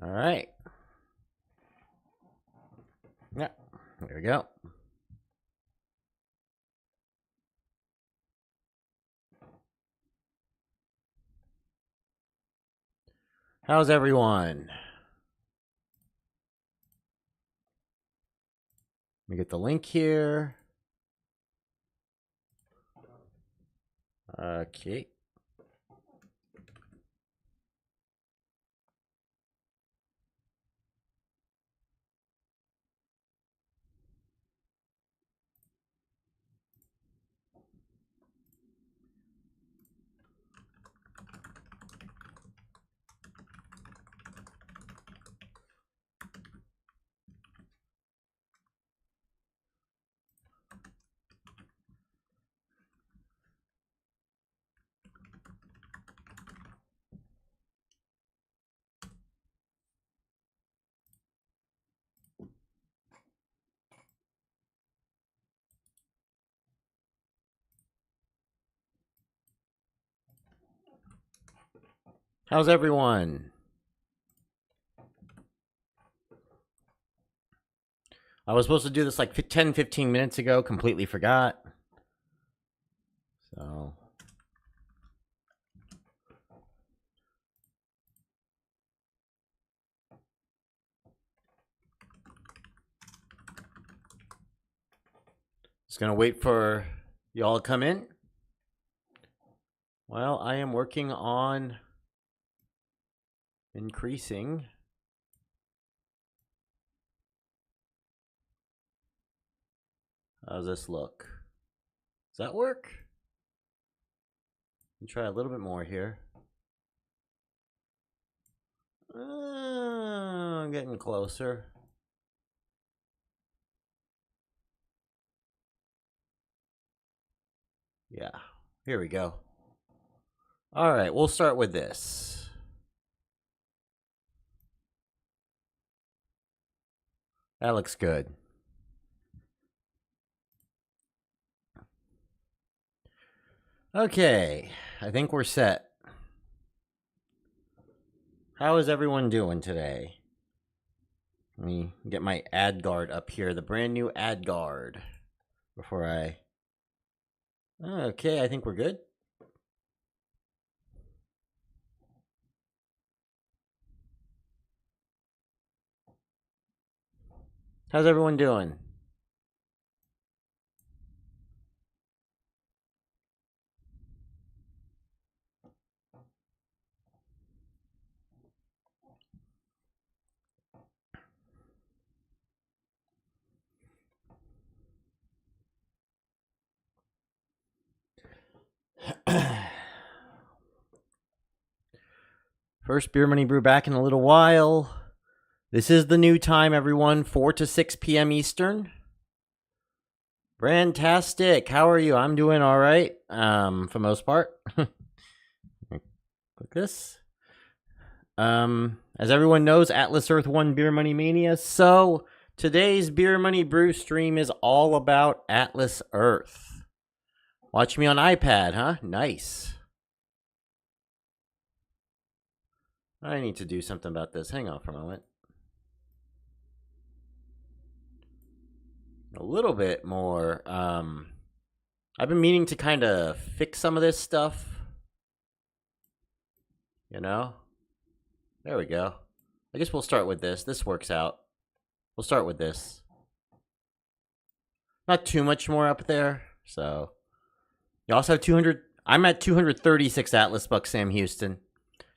All right. Yeah, there we go. How's everyone? Let me get the link here. Okay. How's everyone? I was supposed to do this like 10, 15 minutes ago. Completely forgot. So. Just going to wait for y'all to come in. Well, I am working on increasing. How's this look? Does that work? Let me try a little bit more here. I'm getting closer. Yeah, here we go. All right, we'll start with this. That looks good. Okay, I think we're set. How is everyone doing today? Let me get my ad guard up here, the brand new ad guard, before I... Okay, I think we're good. How's everyone doing? First Beer Money Brew back in a little while. This is the new time, everyone, 4 to 6 p.m. Eastern. Brandtastic. How are you? I'm doing all right, for the most part. Click this. As everyone knows, Atlas Earth won Beer Money Mania, so today's Beer Money Brew stream is all about Atlas Earth. Watch me on iPad, huh? Nice. I need to do something about this. Hang on for a moment. A little bit more. I've been meaning to kind of fix some of this stuff. You know? There we go. I guess we'll start with this. This works out. We'll start with this. Not too much more up there. So, you also have 200. I'm at 236 Atlas Bucks, Sam Houston.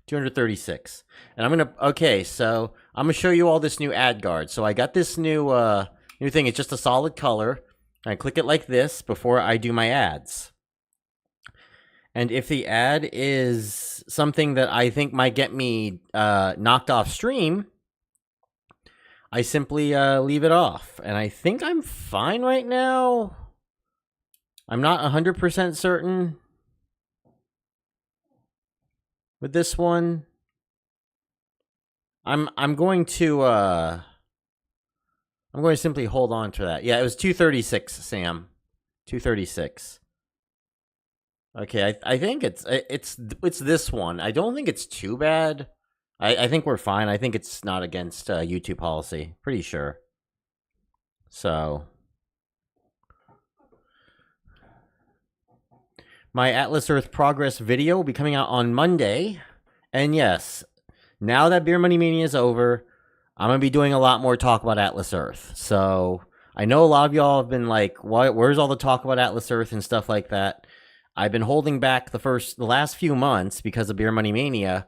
236. And I'm going to, okay, so I'm going to show you all this new ad guard. So I got this new thing. It's just a solid color. I click it like this before I do my ads. And if the ad is something that I think might get me knocked off stream, I simply leave it off. And I think I'm fine right now. I'm not 100% certain with this one. I'm going to simply hold on to that. Yeah, it was 236, Sam. 236. Okay, I think it's this one. I don't think it's too bad. I think we're fine. I think it's not against YouTube policy. Pretty sure. So my Atlas Earth progress video will be coming out on Monday. And yes, now that Beer Money Mania is over, I'm going to be doing a lot more talk about Atlas Earth. So I know a lot of y'all have been like, where's all the talk about Atlas Earth and stuff like that? I've been holding back the last few months because of Beer Money Mania.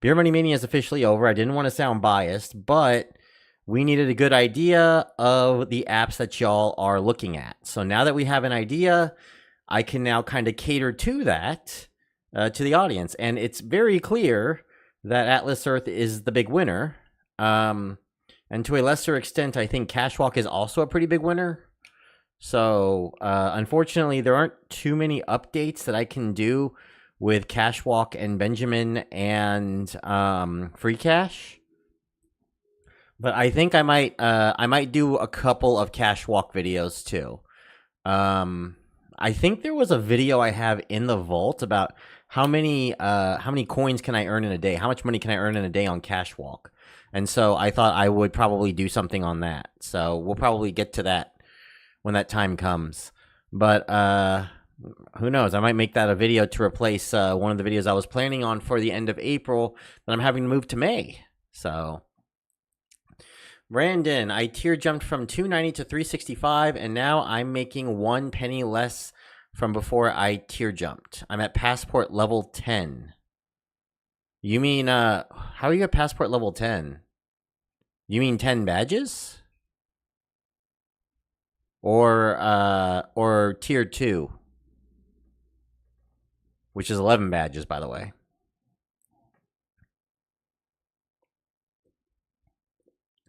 Beer Money Mania is officially over. I didn't want to sound biased, but we needed a good idea of the apps that y'all are looking at. So now that we have an idea, I can now kind of cater to that, to the audience. And it's very clear that Atlas Earth is the big winner. And to a lesser extent, I think Cashwalk is also a pretty big winner. So unfortunately, there aren't too many updates that I can do with Cashwalk and Benjamin and Free Cash. But I think I might do a couple of Cashwalk videos too. I think there was a video I have in the vault about how many coins can I earn in a day? How much money can I earn in a day on Cashwalk? And so I thought I would probably do something on that. So we'll probably get to that when that time comes. But who knows? I might make that a video to replace one of the videos I was planning on for the end of April that I'm having to move to May. So Brandon, I tier jumped from 290 to 365, and now I'm making 1 penny less from before I tier jumped. I'm at passport level 10. You mean, how are you at passport level 10? You mean 10 badges? Or tier 2? Which is 11 badges, by the way.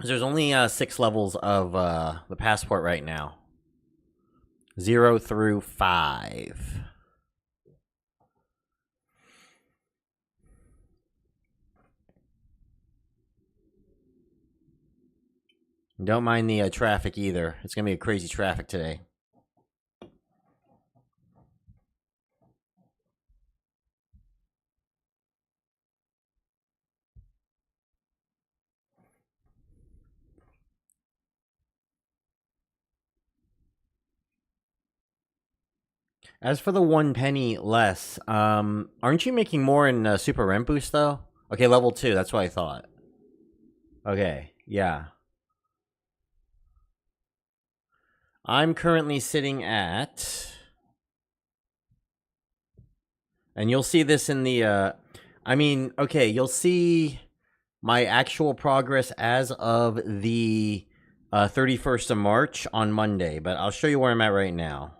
There's only 6 levels of the passport right now. 0 through 5. Don't mind the traffic either. It's going to be a crazy traffic today. As for the 1 penny less, aren't you making more in Super Rent Boost, though? Okay, level 2, that's what I thought. Okay, yeah. I'm currently sitting at... And you'll see this in the... okay, you'll see my actual progress as of the 31st of March on Monday, but I'll show you where I'm at right now.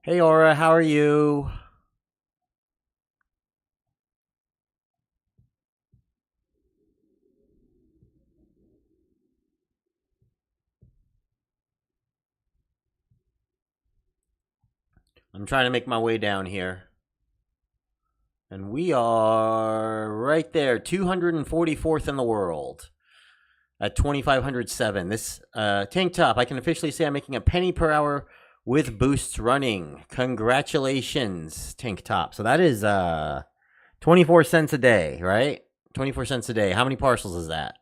Hey, Aura, how are you? I'm trying to make my way down here. And we are right there, 244th in the world at 2,507. This tank top, I can officially say I'm making a penny per hour with boosts running. Congratulations, tank top. So that is 24 cents a day, right? 24 cents a day. How many parcels is that?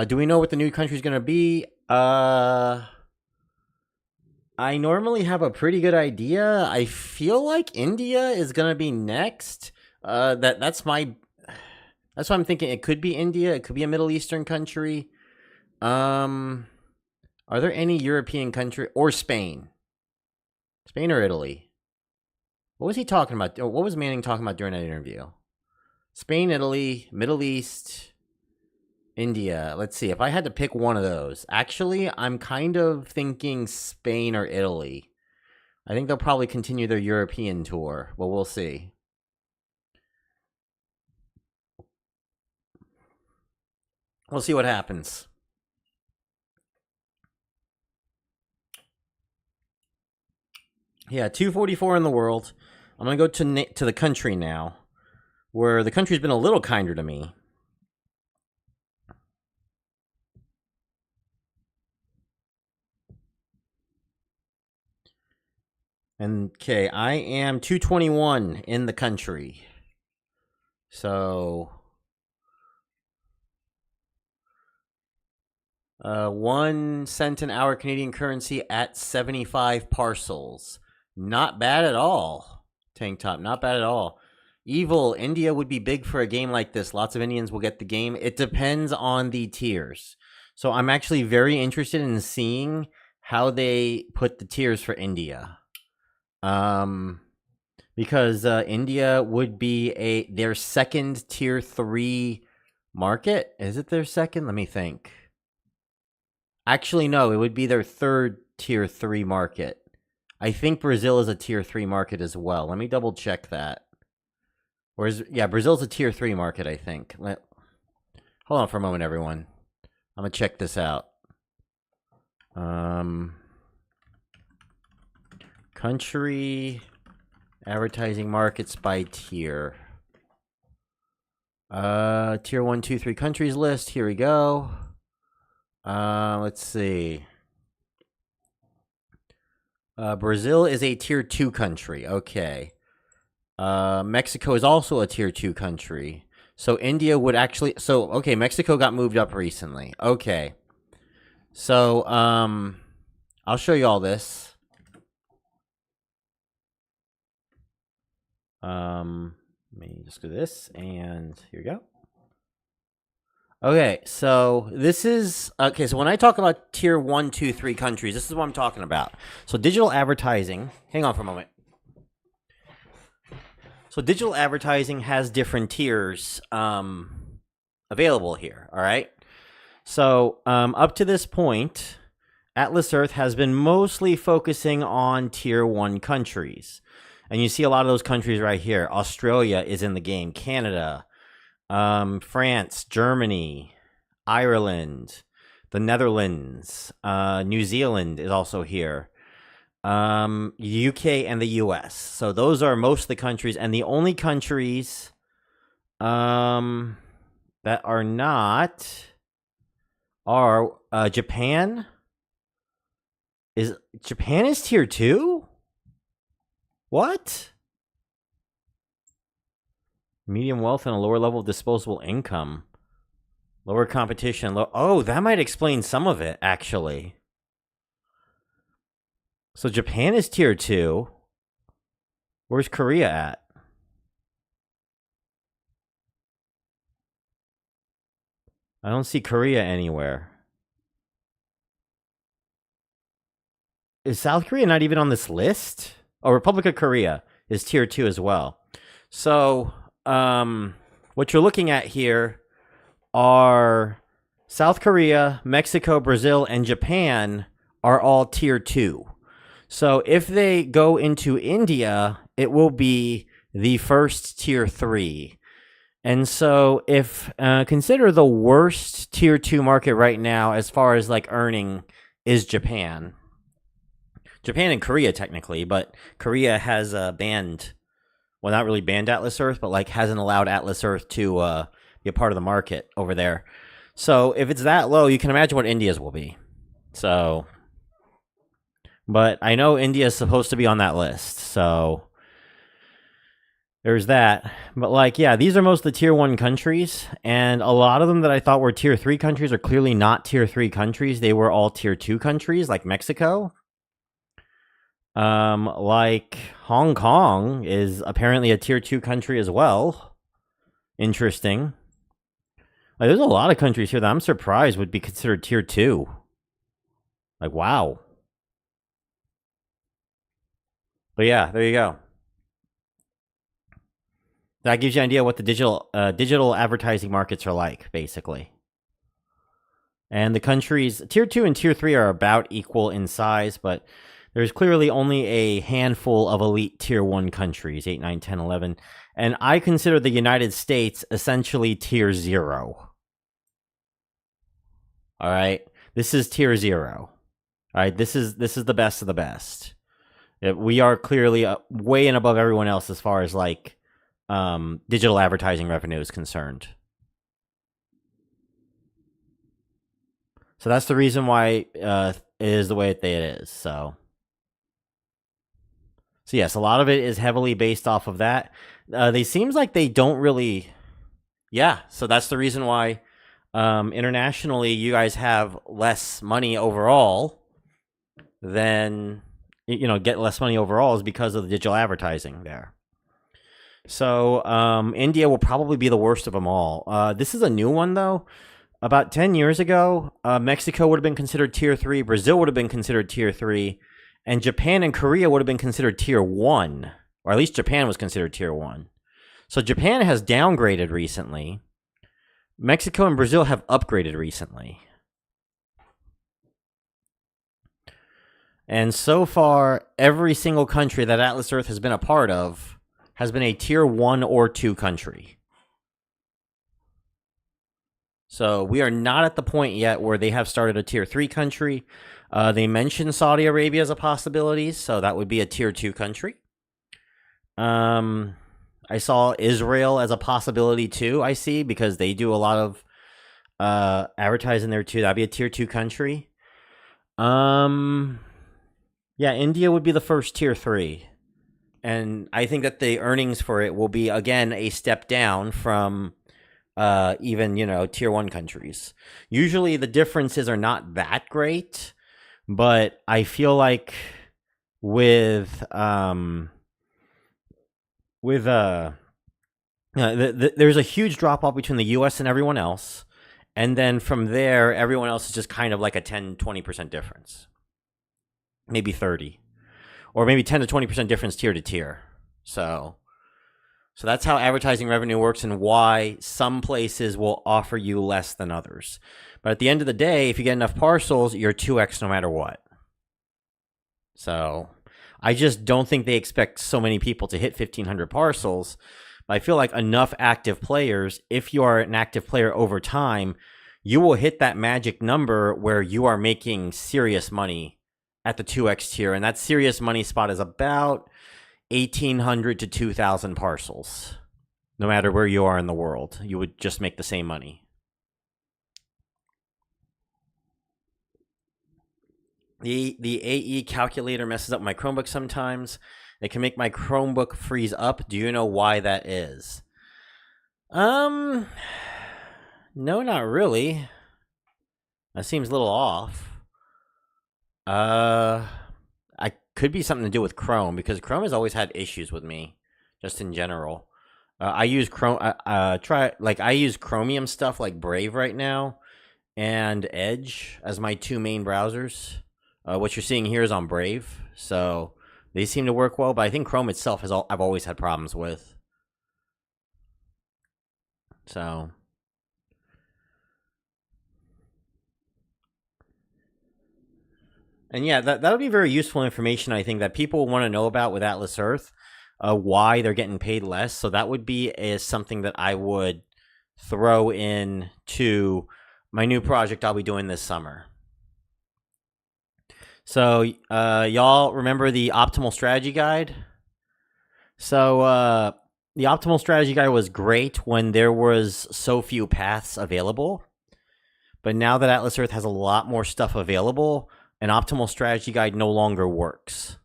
Do we know what the new country is going to be? I normally have a pretty good idea. I feel like India is going to be next. That's what I'm thinking. It could be India. It could be a Middle Eastern country. Are there any European country or Spain? Spain or Italy? What was he talking about? What was Manning talking about during that interview? Spain, Italy, Middle East, India. Let's see. If I had to pick one of those, actually, I'm kind of thinking Spain or Italy. I think they'll probably continue their European tour, but we'll see. We'll see what happens. Yeah, 244 in the world. I'm going to go to the country now, where the country's been a little kinder to me. Okay, I am 221 in the country. So 1 cent an hour Canadian currency at 75 parcels. Not bad at all. Tank Top, not bad at all. Evil, India would be big for a game like this. Lots of Indians will get the game. It depends on the tiers. So I'm actually very interested in seeing how they put the tiers for India. Because India would be their second tier 3 market. Is it their second? Let me think. Actually, no, it would be their third tier 3 market. I think Brazil is a tier 3 market as well. Let me double check that. Brazil's a tier 3 market, I think. Hold on for a moment, everyone. I'm going to check this out. Country advertising markets by tier. Tier 1, 2, 3 countries list. Here we go. Let's see. Brazil is a tier 2 country. Okay. Mexico is also a tier 2 country. So India would actually... So, okay, Mexico got moved up recently. Okay. So, I'll show you all this. Let me just do this, and here we go. Okay, so this is... Okay, so when I talk about tier 1, 2, 3 countries, this is what I'm talking about. So digital advertising... Hang on for a moment. So digital advertising has different tiers available here, all right? So up to this point, Atlas Earth has been mostly focusing on tier 1 countries. And you see a lot of those countries right here. Australia is in the game. Canada, France, Germany, Ireland, the Netherlands, New Zealand is also here. UK and the US. So those are most of the countries, and the only countries that are not are Japan. Japan is tier 2? What? Medium wealth and a lower level of disposable income. Lower competition. Oh, that might explain some of it, actually. So Japan is tier 2. Where's Korea at? I don't see Korea anywhere. Is South Korea not even on this list? Oh, Republic of Korea is tier 2 as well. So, what you're looking at here are South Korea, Mexico, Brazil, and Japan are all tier 2. So if they go into India, it will be the first tier 3. And so if consider the worst tier 2 market right now as far as like earning is Japan. Japan and Korea technically, but Korea has banned, well, not really banned Atlas Earth, but like hasn't allowed Atlas Earth to be a part of the market over there. So if it's that low, you can imagine what India's will be. So, but I know India is supposed to be on that list, so there's that. But like, yeah, these are most of the tier 1 countries, and a lot of them that I thought were tier 3 countries are clearly not tier 3 countries. They were all tier 2 countries, like Mexico. Like Hong Kong is apparently a tier 2 country as well. Interesting. Like, there's a lot of countries here that I'm surprised would be considered tier 2. Like, wow. But yeah, there you go. That gives you an idea what the digital advertising markets are like, basically. And the countries, tier 2 and tier 3 are about equal in size, but there's clearly only a handful of elite tier 1 countries, 8, 9, 10, 11. And I consider the United States essentially tier 0. All right? This is tier 0. All right? This is the best of the best. We are clearly way and above everyone else as far as like digital advertising revenue is concerned. So that's the reason why it is the way that it is. So yes, a lot of it is heavily based off of that. They seems like they don't really Yeah, so that's the reason why internationally you guys have less money overall than get less money overall is because of the digital advertising there. So India will probably be the worst of them all. This is a new one though. About 10 years ago, Mexico would have been considered tier 3, Brazil would have been considered tier 3, and Japan and Korea would have been considered tier 1, or at least Japan was considered tier 1. So Japan has downgraded recently. Mexico and Brazil have upgraded recently. And so far, every single country that Atlas Earth has been a part of has been a tier 1 or 2 country. So we are not at the point yet where they have started a tier 3 country. They mentioned Saudi Arabia as a possibility, so that would be a tier 2 country. I saw Israel as a possibility too, I see, because they do a lot of advertising there too. That'd be a tier 2 country. Yeah, India would be the first tier 3. And I think that the earnings for it will be, again, a step down from even, tier 1 countries. Usually the differences are not that great, but I feel like with there's a huge drop off between the US and everyone else. And then from there, everyone else is just kind of like a 10-20% difference. Maybe 30. Or maybe 10 to 20% difference tier to tier. So that's how advertising revenue works and why some places will offer you less than others. But at the end of the day, if you get enough parcels, you're 2x no matter what. So I just don't think they expect so many people to hit 1,500 parcels. But I feel like enough active players, if you are an active player over time, you will hit that magic number where you are making serious money at the 2x tier. And that serious money spot is about 1,800 to 2,000 parcels. No matter where you are in the world, you would just make the same money. The AE calculator messes up my Chromebook sometimes. It can make my Chromebook freeze up. Do you know why that is? No, not really. That seems a little off. I could be something to do with Chrome, because Chrome has always had issues with me, just in general. I use Chrome. I use Chromium stuff like Brave right now, and Edge as my 2 main browsers. What you're seeing here is on Brave, so they seem to work well. But I think Chrome itself I've always had problems with. So. And yeah, that would be very useful information, I think, that people want to know about with Atlas Earth, why they're getting paid less. So that would be something that I would throw in to my new project I'll be doing this summer. So y'all remember the Optimal Strategy Guide? So the Optimal Strategy Guide was great when there was so few paths available. But now that Atlas Earth has a lot more stuff available, an Optimal Strategy Guide no longer works.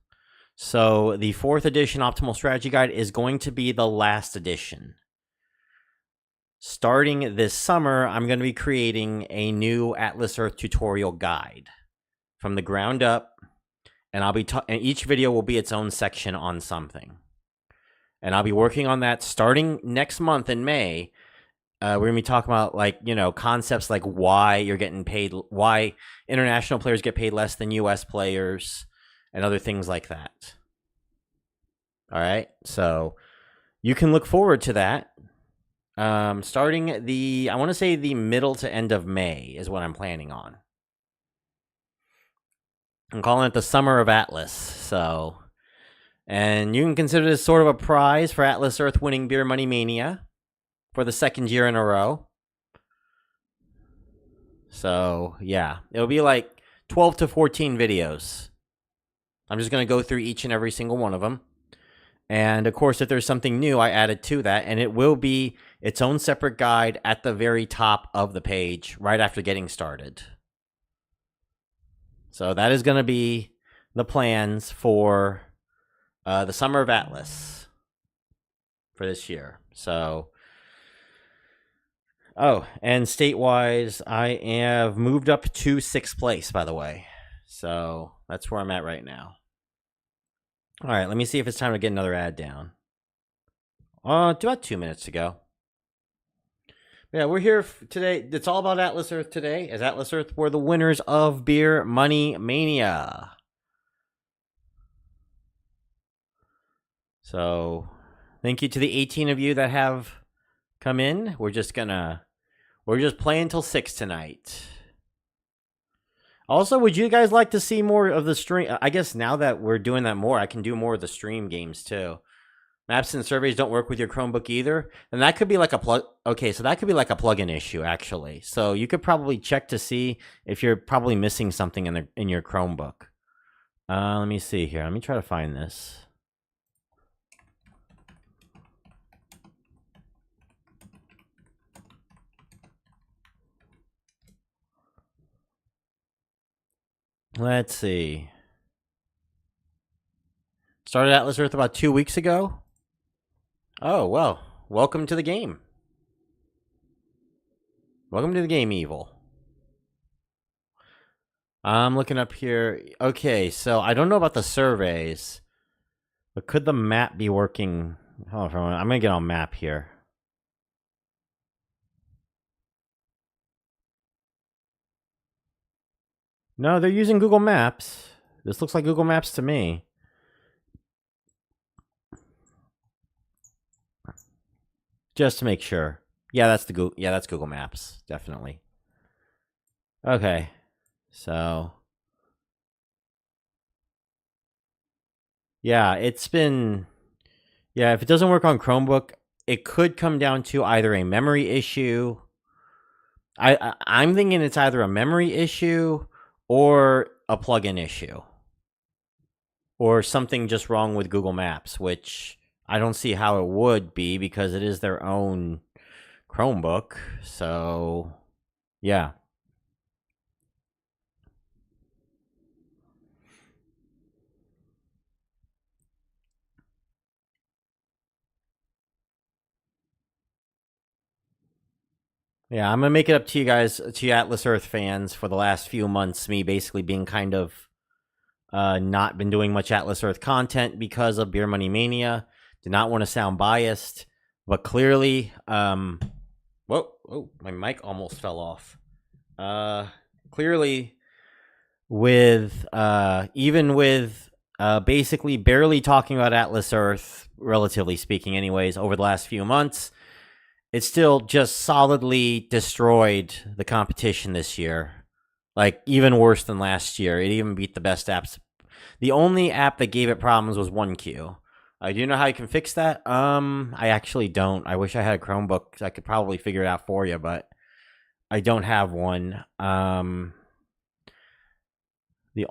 So the 4th edition Optimal Strategy Guide is going to be the last edition. Starting this summer, I'm going to be creating a new Atlas Earth tutorial guide from the ground up, and and each video will be its own section on something. And I'll be working on that starting next month in May. We're going to be talking about, concepts like why you're getting paid, why international players get paid less than U.S. players, and other things like that. All right, so you can look forward to that. Starting I want to say the middle to end of May is what I'm planning on. I'm calling it the Summer of Atlas. So, and you can consider this sort of a prize for Atlas Earth winning Beer Money Mania for the 2nd year in a row. So, yeah, it'll be like 12 to 14 videos. I'm just going to go through each and every single one of them. And, of course, if there's something new, I added to that. And it will be its own separate guide at the very top of the page right after getting started. So that is going to be the plans for the Summer of Atlas for this year. So, Oh, and state-wise, I have moved up to 6th place, by the way. So that's where I'm at right now. All right, let me see if it's time to get another ad down. About 2 minutes ago. Yeah, we're here today. It's all about Atlas Earth today. As Atlas Earth were the winners of Beer Money Mania. So, thank you to the 18 of you that have come in. We're just playing till 6 tonight. Also, would you guys like to see more of the stream? I guess now that we're doing that more, I can do more of the stream games too. Maps and surveys don't work with your Chromebook either. And that could be like a plug. Okay, so that could be like a plugin issue actually. So you could probably check to see if you're probably missing something in your Chromebook. Let me see here. Let me try to find this. Let's see. Started Atlas Earth about 2 weeks ago. Oh, well, welcome to the game. Welcome to the game, Evil. I'm looking up here. Okay, so I don't know about the surveys, but could the map be working? Oh, I'm going to get on map here. No, they're using Google Maps. This looks like Google Maps to me. Just to make sure. Yeah, that's Google Maps, definitely. Okay. So yeah, if it doesn't work on Chromebook, it could come down to either a memory issue. I'm thinking it's either a memory issue or a plugin issue. Or something just wrong with Google Maps, which I don't see how it would be because it is their own Chromebook. So, yeah. Yeah, I'm going to make it up to you guys, to you Atlas Earth fans, for the last few months, me basically being kind of not been doing much Atlas Earth content because of Beer Money Mania. Did not want to sound biased, but clearly, whoa, my mic almost fell off. Clearly, with even with basically barely talking about Atlas Earth, relatively speaking, anyways, over the last few months, it still just solidly destroyed the competition this year. Like, even worse than last year. It even beat the best apps. The only app that gave it problems was 1Q. Do you know how you can fix that? I actually don't. I wish I had a Chromebook so I could probably figure it out for you, but I don't have one. The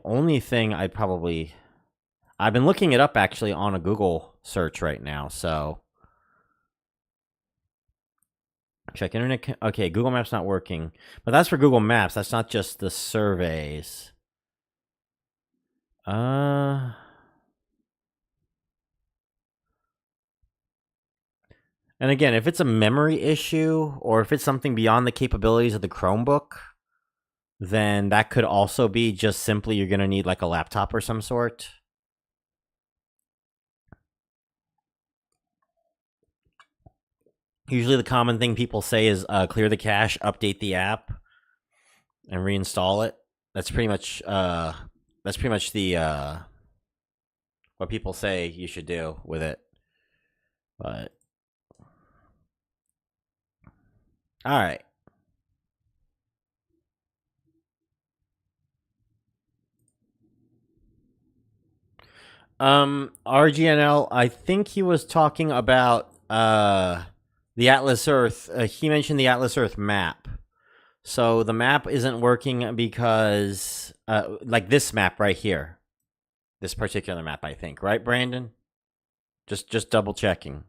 only thing I've been looking it up actually on a Google search right now, so check internet. Okay, Google Maps not working, but that's for Google Maps. That's not just the surveys. And again, if it's a memory issue or if it's something beyond the capabilities of the Chromebook, then that could also be just simply you're going to need like a laptop or some sort. Usually the common thing people say is clear the cache, update the app, and reinstall it. That's pretty much the what people say you should do with it. But all right. RGNL, I think he was talking about the Atlas Earth. He mentioned the Atlas Earth map. So the map isn't working because like this map right here. This particular map, I think, right, Brandon? Just double checking.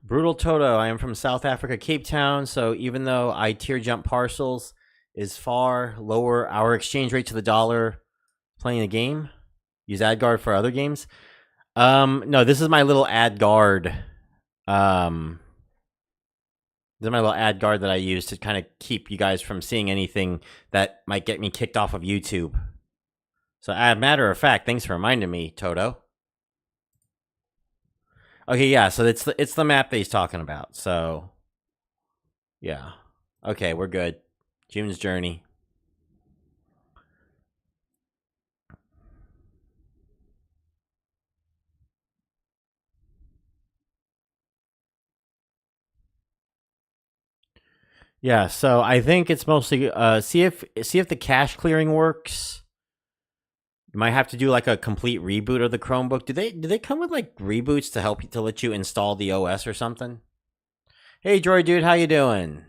Brutal Toto, I am from South Africa, Cape Town, so even though I tier jump parcels is far lower our exchange rate to the dollar playing the game, use AdGuard for other games. No, this is my little ad guard. Um, this is my little ad guard that I use to kind of keep you guys from seeing anything that might get me kicked off of YouTube. So, as a matter of fact, thanks for reminding me, Toto. Okay, yeah, so it's the map that he's talking about. So, yeah. Okay, we're good. June's Journey. Yeah, so I think it's mostly see if the cache clearing works. You might have to do like a complete reboot of the Chromebook. Do they come with like reboots to help you to let you install the OS or something? Hey, Droid dude, how you doing?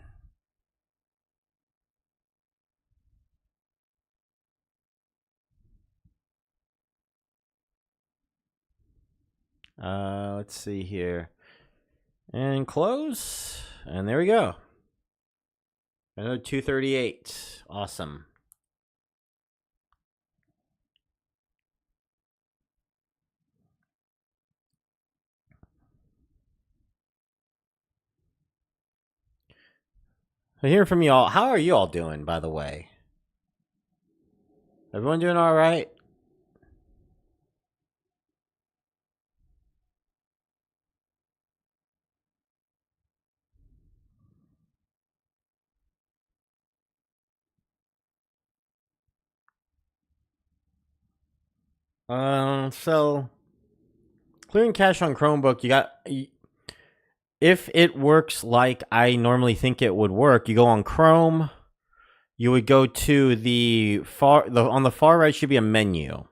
Let's see here. And close. And there we go. Another 238. Awesome. So hearing from you all, how are you all doing, by the way? Everyone doing all right? So clearing cache on Chromebook, if it works like I normally think it would work, you go on Chrome, you would go to on the far right should be a menu.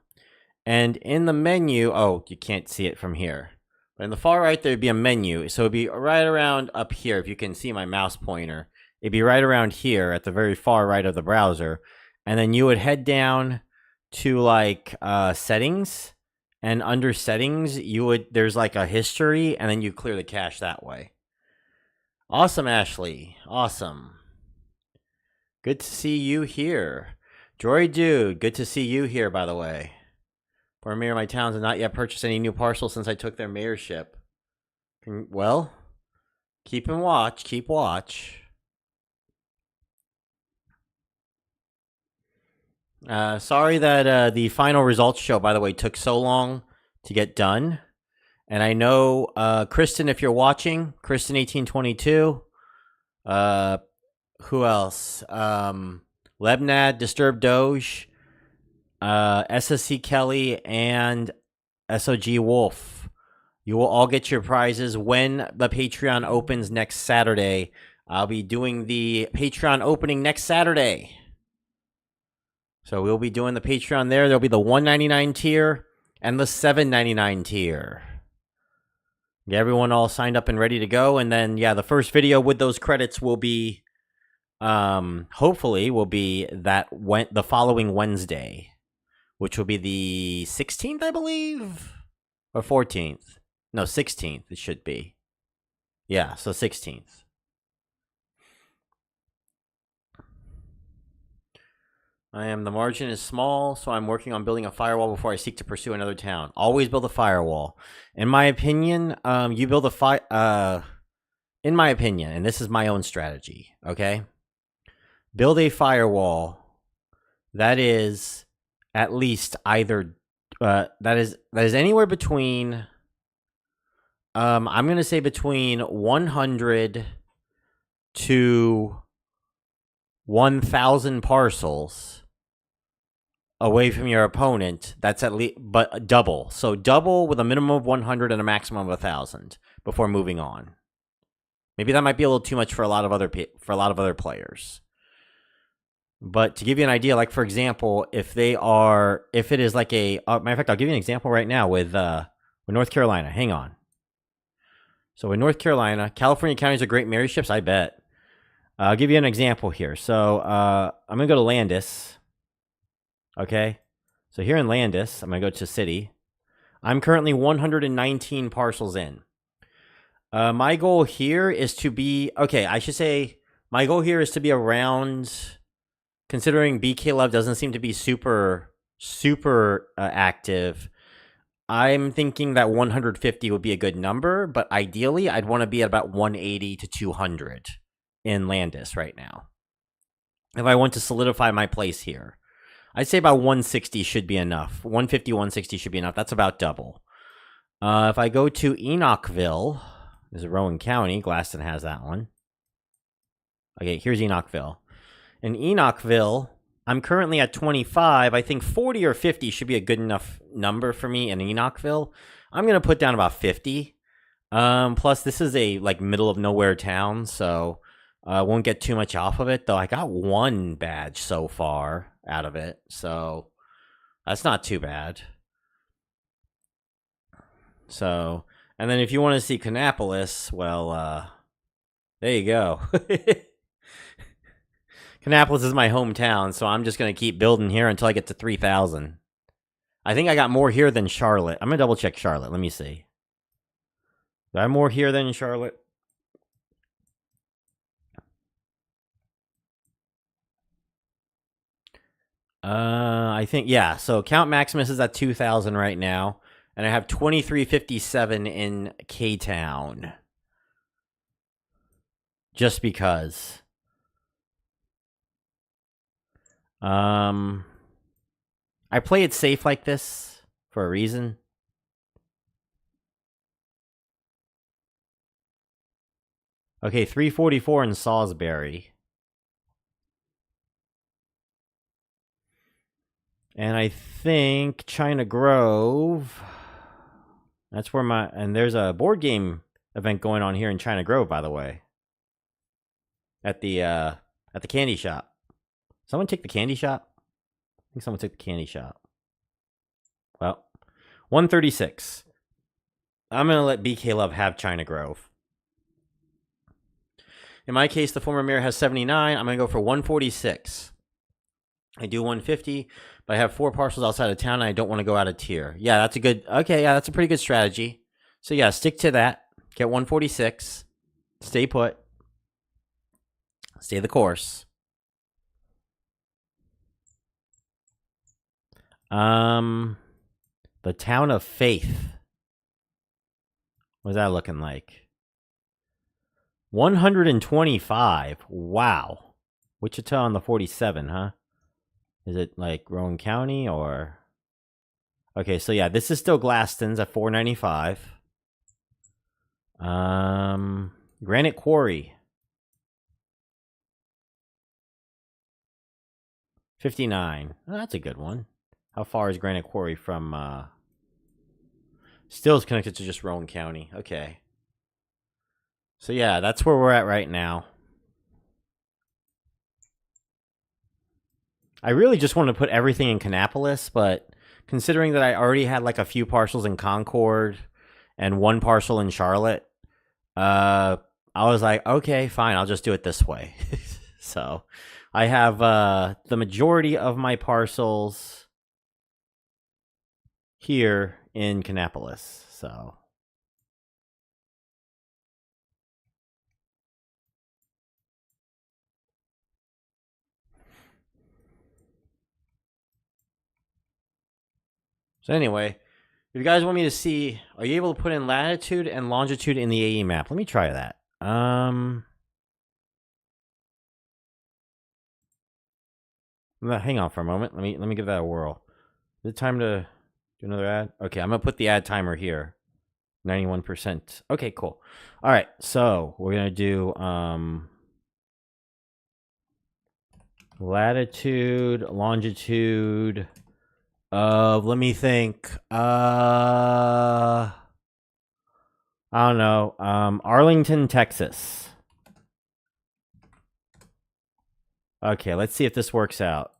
And in the menu, oh, you can't see it from here. But in the far right, there'd be a menu. So it'd be right around up here. If you can see my mouse pointer, it'd be right around here at the very far right of the browser. And then you would head down to like settings. And under settings, there's like a history, and then you clear the cache that way. Awesome, Ashley. Awesome. Good to see you here. Droid Dude, good to see you here, by the way. Former mayor of my towns has not yet purchased any new parcels since I took their mayorship. Well, keep watch. Keep watch. Sorry that the final results show, by the way, took so long to get done. And I know, Kristen, if you're watching, Kristen1822, who else? Lebnad, Disturbed Doge, SSC Kelly, and SOG Wolf. You will all get your prizes when the Patreon opens next Saturday. I'll be doing the Patreon opening next Saturday. So we'll be doing the Patreon there. There'll be the $1.99 tier and the $7.99 tier. Get everyone all signed up and ready to go. And then, yeah, the first video with those credits will be, hopefully, will be the following Wednesday, which will be the 16th, I believe, or 14th. No, 16th it should be. Yeah, so 16th. The margin is small, so I'm working on building a firewall before I seek to pursue another town. Always build a firewall. In my opinion, you build in my opinion, and this is my own strategy, okay? Build a firewall that is at least either, that is anywhere between, I'm going to say between 100 to 1,000 parcels away from your opponent. That's at least, but double. So double with a minimum of 100 and a maximum of 1,000 before moving on. Maybe that might be a little too much for a lot of other players. But to give you an idea, like for example, if it is like a matter of fact, I'll give you an example right now with North Carolina. Hang on. So in North Carolina, California counties are great mayorships, I bet. I'll give you an example here. So I'm going to go to Landis. Okay. So here in Landis, I'm going to go to city. I'm currently 119 parcels in. My goal here is to be, I should say my goal here is to be around, considering BK Love doesn't seem to be super active. I'm thinking that 150 would be a good number, but ideally I'd want to be at about 180 to 200 in Landis right now. If I want to solidify my place here, I'd say about 160 should be enough. 150, 160 should be enough. That's about double. If I go to Enochville, there's a Rowan County. Glaston has that one. Okay, here's Enochville. In Enochville, I'm currently at 25. I think 40 or 50 should be a good enough number for me in Enochville. I'm going to put down about 50. Plus, this is a like middle of nowhere town, so I won't get too much off of it. Though I got one badge so far out of it, so that's not too bad. So, and then if you want to see Canapolis, well, there you go. Canapolis is my hometown, so I'm just going to keep building here until I get to 3,000. I think I got more here than Charlotte. I'm going to double check Charlotte. Let me see. Do I have more here than Charlotte? I think, yeah. So Count Maximus is at 2,000 right now. And I have 2357 in K-Town. Just because. I play it safe like this for a reason. Okay, 344 in Salisbury. And I think China Grove. That's where my... And there's a board game event going on here in China Grove, by the way. At the candy shop. Someone take the candy shop? I think someone took the candy shop. Well, 136. I'm going to let BK Love have China Grove. In my case, the former mayor has 79. I'm going to go for 146. I do 150, but I have 4 parcels outside of town, and I don't want to go out of tier. Yeah, that's a good... Okay, yeah, that's a pretty good strategy. So, yeah, stick to that. Get 146. Stay put. Stay the course. The Town of Faith. What's that looking like? 125. Wow. Wichita on the 47, huh? Is it like Rowan County or... Okay, so yeah, this is still Glaston's at 495. Granite Quarry. 59. Oh, that's a good one. How far is Granite Quarry from... Still is connected to just Rowan County. Okay. So yeah, that's where we're at right now. I really just want to put everything in Canapolis, but considering that I already had like a few parcels in Concord and 1 parcel in Charlotte, I was like, okay, fine, I'll just do it this way. So I have the majority of my parcels here in Canapolis. So anyway, if you guys want me to see, are you able to put in latitude and longitude in the AE map? Let me try that. Hang on for a moment. Let me give that a whirl. Is it time to do another ad? Okay, I'm gonna put the ad timer here. 91%. Okay, cool. All right, so we're gonna do latitude, longitude of, let me think. I don't know. Arlington, Texas. Okay, let's see if this works out.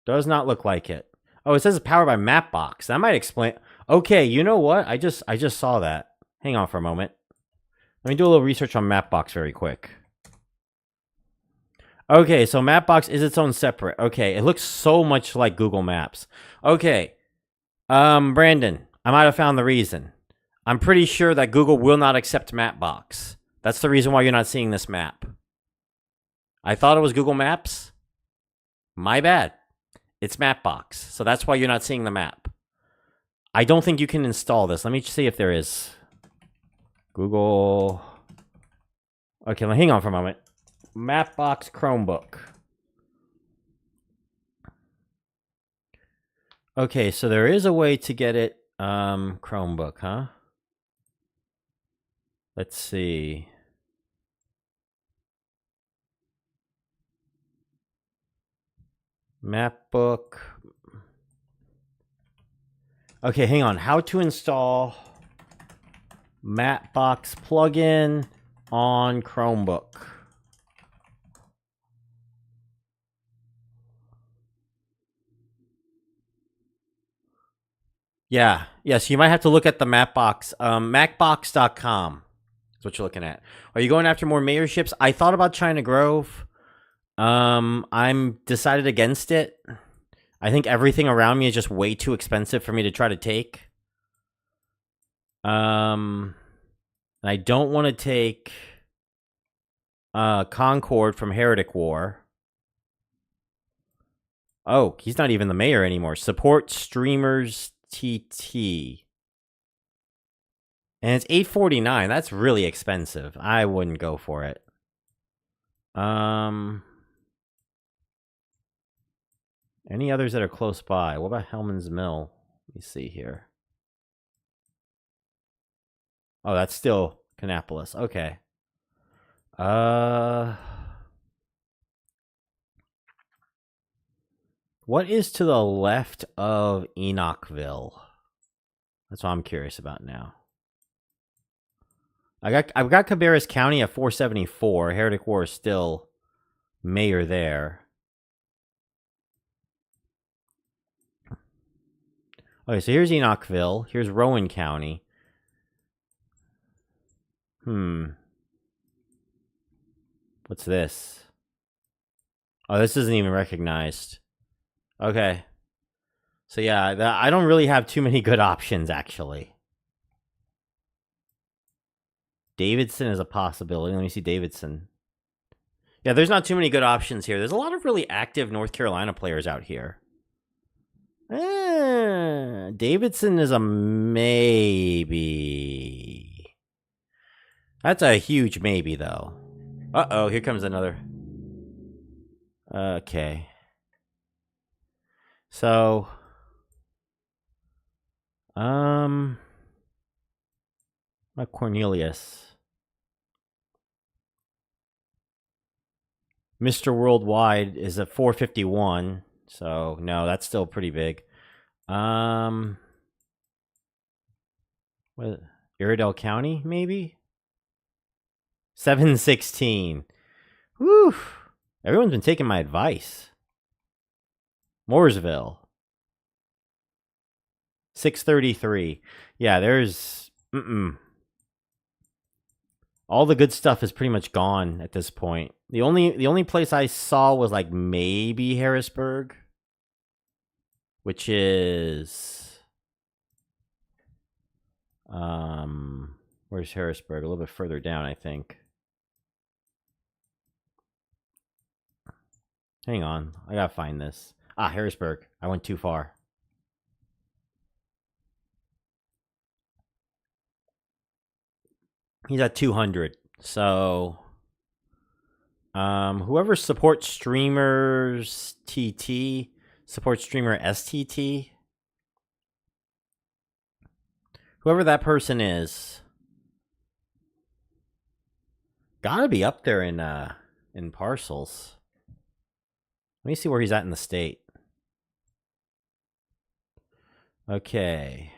Does not look like it. Oh, it says it's powered by Mapbox. That might explain. Okay, you know what? I just saw that. Hang on for a moment. Let me do a little research on Mapbox very quick. Okay, so Mapbox is its own separate. Okay, it looks so much like Google Maps. Okay, Brandon, I might have found the reason. I'm pretty sure that Google will not accept Mapbox. That's the reason why you're not seeing this map. I thought it was Google Maps. My bad. It's Mapbox. So that's why you're not seeing the map. I don't think you can install this. Let me see if there is. Google. Okay, hang on for a moment. Mapbox Chromebook. Okay, so there is a way to get it. Chromebook, huh? Let's see. Mapbook. Okay, hang on. How to install Mapbox plugin on Chromebook. Yeah. Yes, you might have to look at the Mapbox. Macbox.com is what you're looking at. Are you going after more mayorships? I thought about China Grove. I'm decided against it. I think everything around me is just way too expensive for me to try to take. And I don't want to take Concord from Heretic War. Oh, he's not even the mayor anymore. Support streamers TT. And it's $8.49. That's really expensive. I wouldn't go for it. Any others that are close by? What about Hellman's Mill? Let me see here. Oh, that's still Kannapolis. Okay. What is to the left of Enochville? That's what I'm curious about now. I've got Cabarrus County at 474. Heretic War is still mayor there. Okay, so here's Enochville. Here's Rowan County. What's this? Oh, this isn't even recognized. Okay. So yeah, I don't really have too many good options, actually. Davidson is a possibility. Let me see Davidson. Yeah, there's not too many good options here. There's a lot of really active North Carolina players out here. Davidson is a maybe. That's a huge maybe, though. Uh-oh, here comes another. Okay. So, Cornelius. Mr. Worldwide is at 451. So, no, that's still pretty big. What? Iredell County, maybe? 716. Whew. Everyone's been taking my advice. Mooresville. 633. Yeah, there's... All the good stuff is pretty much gone at this point. The only place I saw was like maybe Harrisburg, which is where's Harrisburg? A little bit further down, I think. Hang on, I gotta find this. Harrisburg. I went too far. He's at 200. So, whoever supports streamers TT, supports streamer STT. Whoever that person is, gotta be up there in parcels. Let me see where he's at in the state. Okay.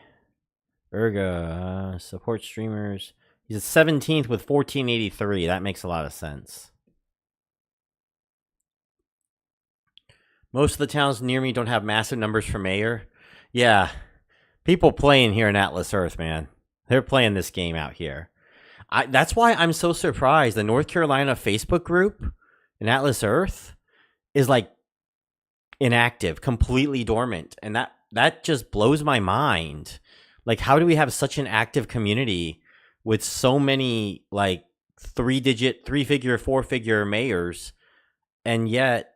Support streamers. He's at 17th with 1483. That makes a lot of sense. Most of the towns near me don't have massive numbers for mayor. Yeah. People playing here in Atlas Earth, man. They're playing this game out here. That's why I'm so surprised. The North Carolina Facebook group in Atlas Earth is like inactive, completely dormant. And that just blows my mind. Like, how do we have such an active community with so many like 3-figure, 4-figure mayors, and yet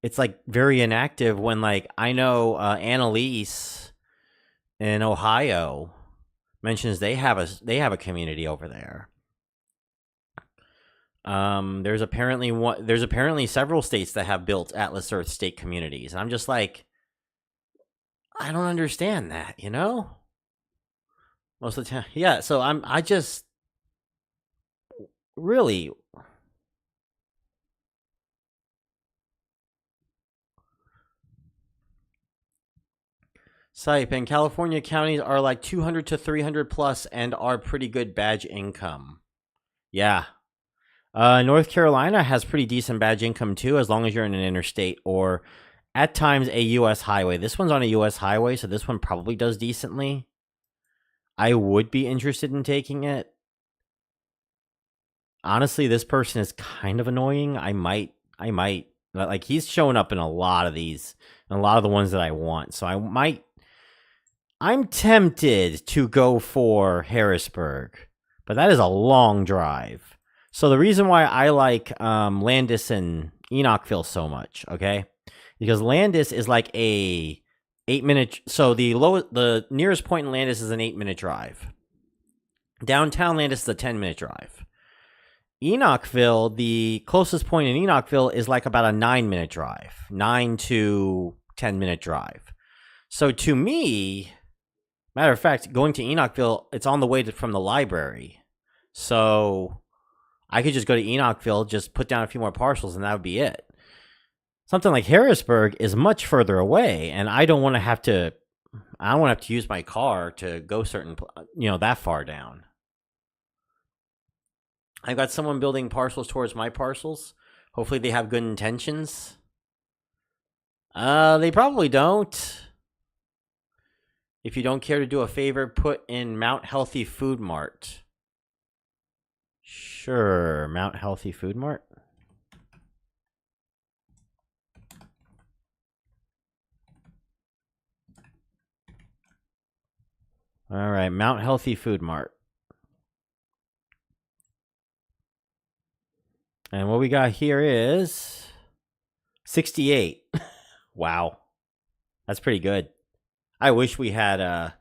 it's like very inactive when like I know Annalise in Ohio mentions they have a community over there. There's apparently several states that have built Atlas Earth state communities, and I'm just like, I don't understand that, you know? Most of the time, yeah. So I just really. Saipan, California counties are like 200 to 300 plus and are pretty good badge income. Yeah. North Carolina has pretty decent badge income too, as long as you're in an interstate or at times a U.S. highway. This one's on a U.S. highway, so this one probably does decently. I would be interested in taking it. Honestly, this person is kind of annoying. I might. Like, he's showing up in a lot of these, and a lot of the ones that I want. So I'm tempted to go for Harrisburg, but that is a long drive. So the reason why I like Landis and Enochville so much, okay, because Landis is like a 8-minute. So the nearest point in Landis is an 8-minute drive. Downtown Landis is a 10-minute drive. Enochville, the closest point in Enochville is like about a 9-minute drive, 9 to 10-minute drive. So to me, matter of fact, going to Enochville, it's on the way from the library. So I could just go to Enochville, just put down a few more parcels, and that would be it. Something like Harrisburg is much further away, and I don't want to have to use my car to go that far down. I've got someone building parcels towards my parcels. Hopefully they have good intentions. They probably don't. If you don't care to do a favor, put in Mount Healthy Food Mart. Sure, Mount Healthy Food Mart. All right, Mount Healthy Food Mart. And what we got here is 68. Wow. That's pretty good. I wish we had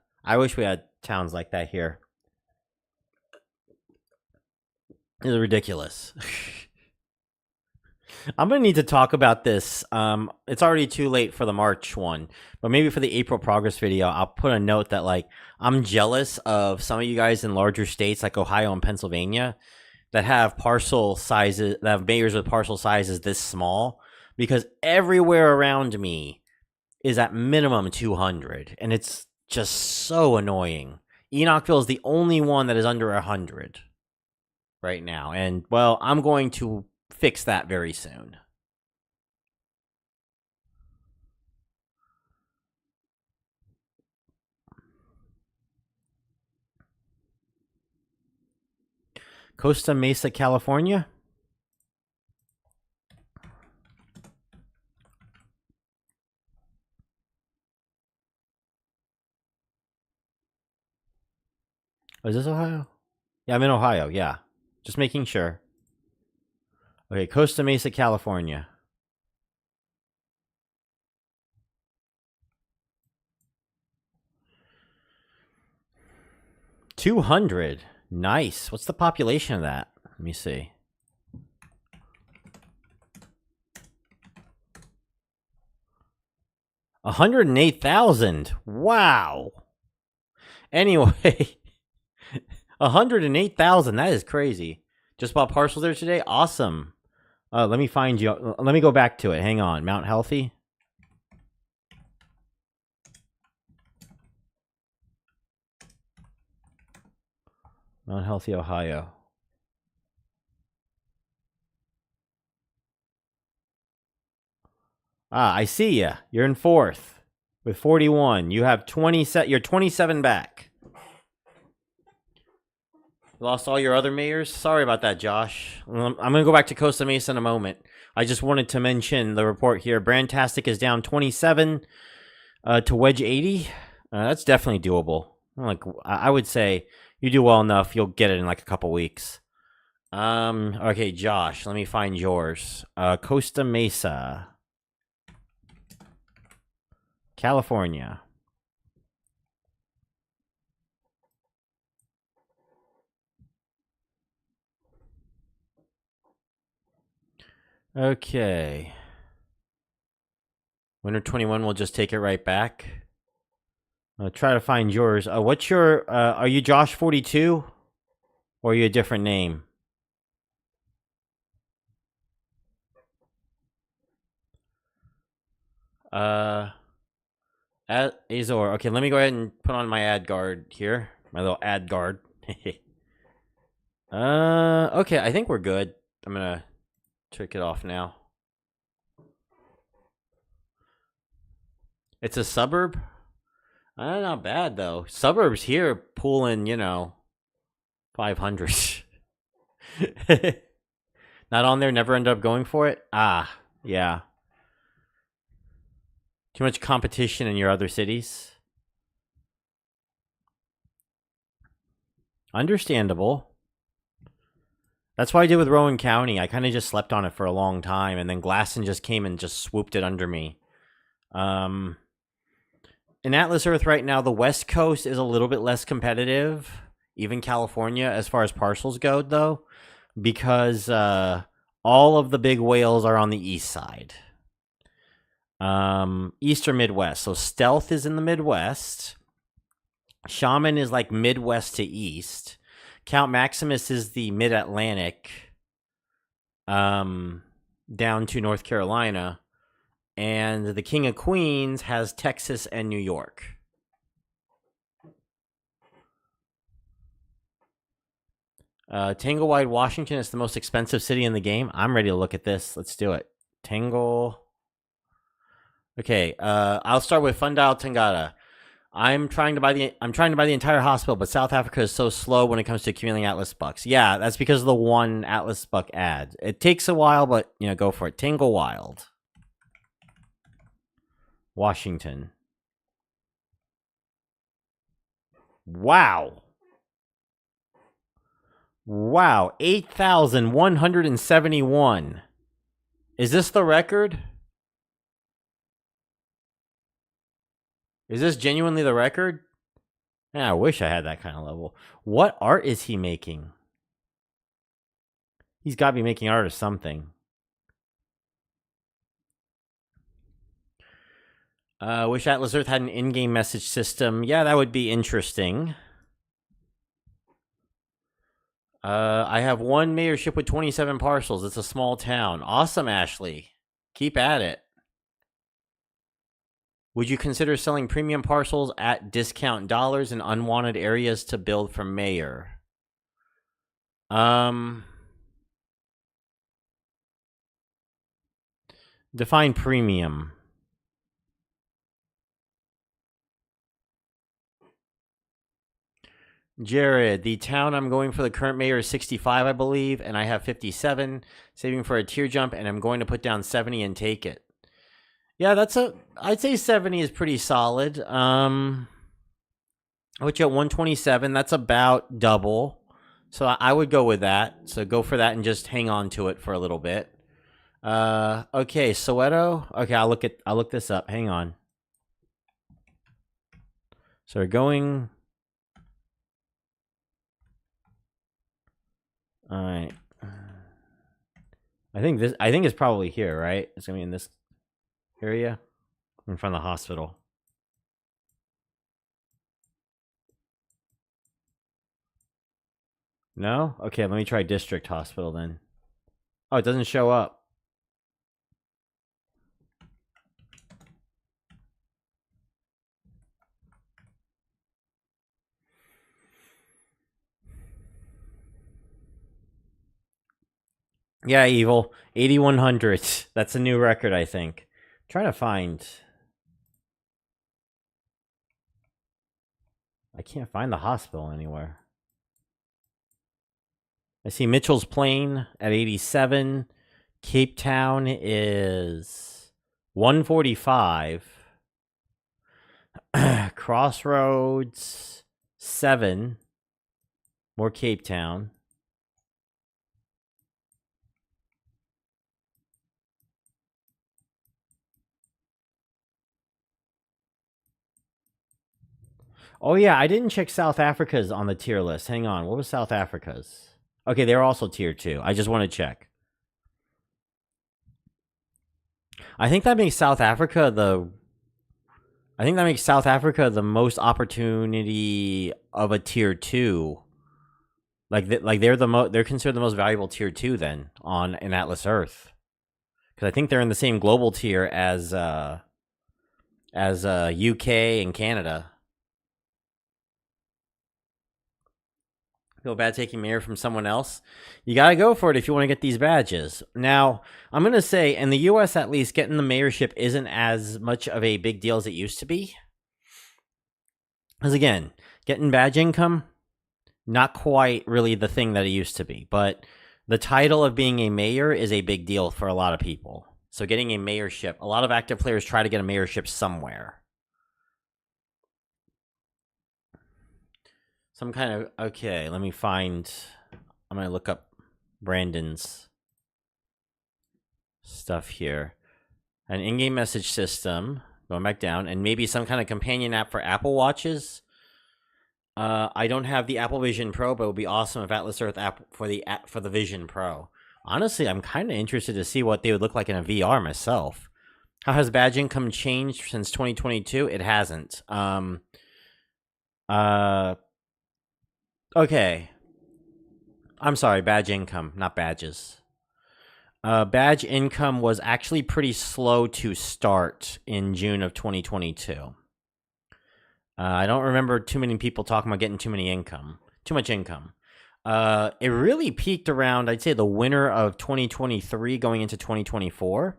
towns like that here. This is ridiculous. I'm going to need to talk about this. It's already too late for the March one, but maybe for the April progress video, I'll put a note that like I'm jealous of some of you guys in larger states like Ohio and Pennsylvania that have parcel sizes, that have mayors with parcel sizes this small, because everywhere around me is at minimum 200, and it's just so annoying. Enochville is the only one that is under 100 right now, and well, I'm going to fix that very soon. Costa Mesa, California. Oh, is this Ohio? Yeah, I'm in Ohio. Yeah. Just making sure. Okay, Costa Mesa, California. $200. Nice. What's the population of that? Let me see. $108,000. Wow. Anyway, 108,000. That is crazy. Just bought parcels there today. Awesome. Let me find you. Let me go back to it. Hang on. Mount Healthy. Mount Healthy, Ohio. Ah, I see ya. You're in fourth with 41. You have 20 set. You're 27 back. Lost all your other mayors? Sorry about that, Josh. I'm going to go back to Costa Mesa in a moment. I just wanted to mention the report here. Brandtastic is down 27 to wedge 80. That's definitely doable. Like, I would say you do well enough, you'll get it in like a couple weeks. Okay, Josh, let me find yours. Costa Mesa. California. Okay. Winter 21 will just take it right back. I'll try to find yours. What's your, are you Josh 42? Or are you a different name? Azor. Okay, let me go ahead and put on my ad guard here. My little ad guard. Okay, I think we're good. I'm gonna trick it off now. It's a suburb? Not bad, though. Suburbs here pulling, 500. Not on there, never end up going for it? Ah, yeah. Too much competition in your other cities? Understandable. That's what I did with Rowan County. I kind of just slept on it for a long time, and then Glasson just came and just swooped it under me. In Atlas Earth right now, the West Coast is a little bit less competitive, even California, as far as parcels go, though, because all of the big whales are on the east side. East or Midwest. So Stealth is in the Midwest. Shaman is like Midwest to East. Count Maximus is the Mid-Atlantic down to North Carolina. And the King of Queens has Texas and New York. Tanglewide, Washington is the most expensive city in the game. I'm ready to look at this. Let's do it. Tangle. Okay, I'll start with Fundile Tangata. I'm trying to buy the entire hospital, but South Africa is so slow when it comes to accumulating Atlas bucks. Yeah, that's because of the one Atlas buck ad. It takes a while, but go for it. Tanglewild. Washington. Wow. 8,171. Is this the record? Is this genuinely the record? Yeah, I wish I had that kind of level. What art is he making? He's got to be making art of something. Wish Atlas Earth had an in-game message system. Yeah, that would be interesting. I have one mayorship with 27 parcels. It's a small town. Awesome, Ashley. Keep at it. Would you consider selling premium parcels at discount dollars in unwanted areas to build for mayor? Define premium. Jared, the town I'm going for the current mayor is 65, I believe, and I have 57, saving for a tier jump, and I'm going to put down 70 and take it. Yeah, I'd say 70 is pretty solid. Which at 127, that's about double. So I would go with that. So go for that and just hang on to it for a little bit. Okay, Soweto. Okay, I'll look this up. Hang on. So we're going. All right. I think it's probably here, right? It's gonna be in this area in front of the hospital. No? Okay, let me try district hospital then. Oh, it doesn't show up. Yeah, Evil. 8,100. That's a new record, I think. I'm trying to find. I can't find the hospital anywhere. I see Mitchell's Plain at 87. Cape Town is 145. Crossroads 7. More Cape Town. Oh yeah, I didn't check South Africa's on the tier list. Hang on, what was South Africa's? Okay, they're also tier 2. I just want to check. I think that makes South Africa the most opportunity of a tier 2. Like they're considered the most valuable tier 2 then on an Atlas Earth. Cuz I think they're in the same global tier as UK and Canada. Feel bad taking mayor from someone else? You got to go for it if you want to get these badges. Now, I'm going to say, in the US at least, getting the mayorship isn't as much of a big deal as it used to be. Because again, getting badge income, not quite really the thing that it used to be. But the title of being a mayor is a big deal for a lot of people. So getting a mayorship, a lot of active players try to get a mayorship somewhere. Some kind of, okay, let me find, I'm going to look up Brandon's stuff here. An in-game message system, going back down, and maybe some kind of companion app for Apple Watches. I don't have the Apple Vision Pro, but it would be awesome if Atlas Earth app for the Vision Pro. Honestly, I'm kind of interested to see what they would look like in a VR myself. How has badge income changed since 2022? It hasn't. Okay. I'm sorry, badge income, not badges. Badge income was actually pretty slow to start in June of 2022. I don't remember too many people talking about getting too much income. It really peaked around, I'd say, the winter of 2023 going into 2024.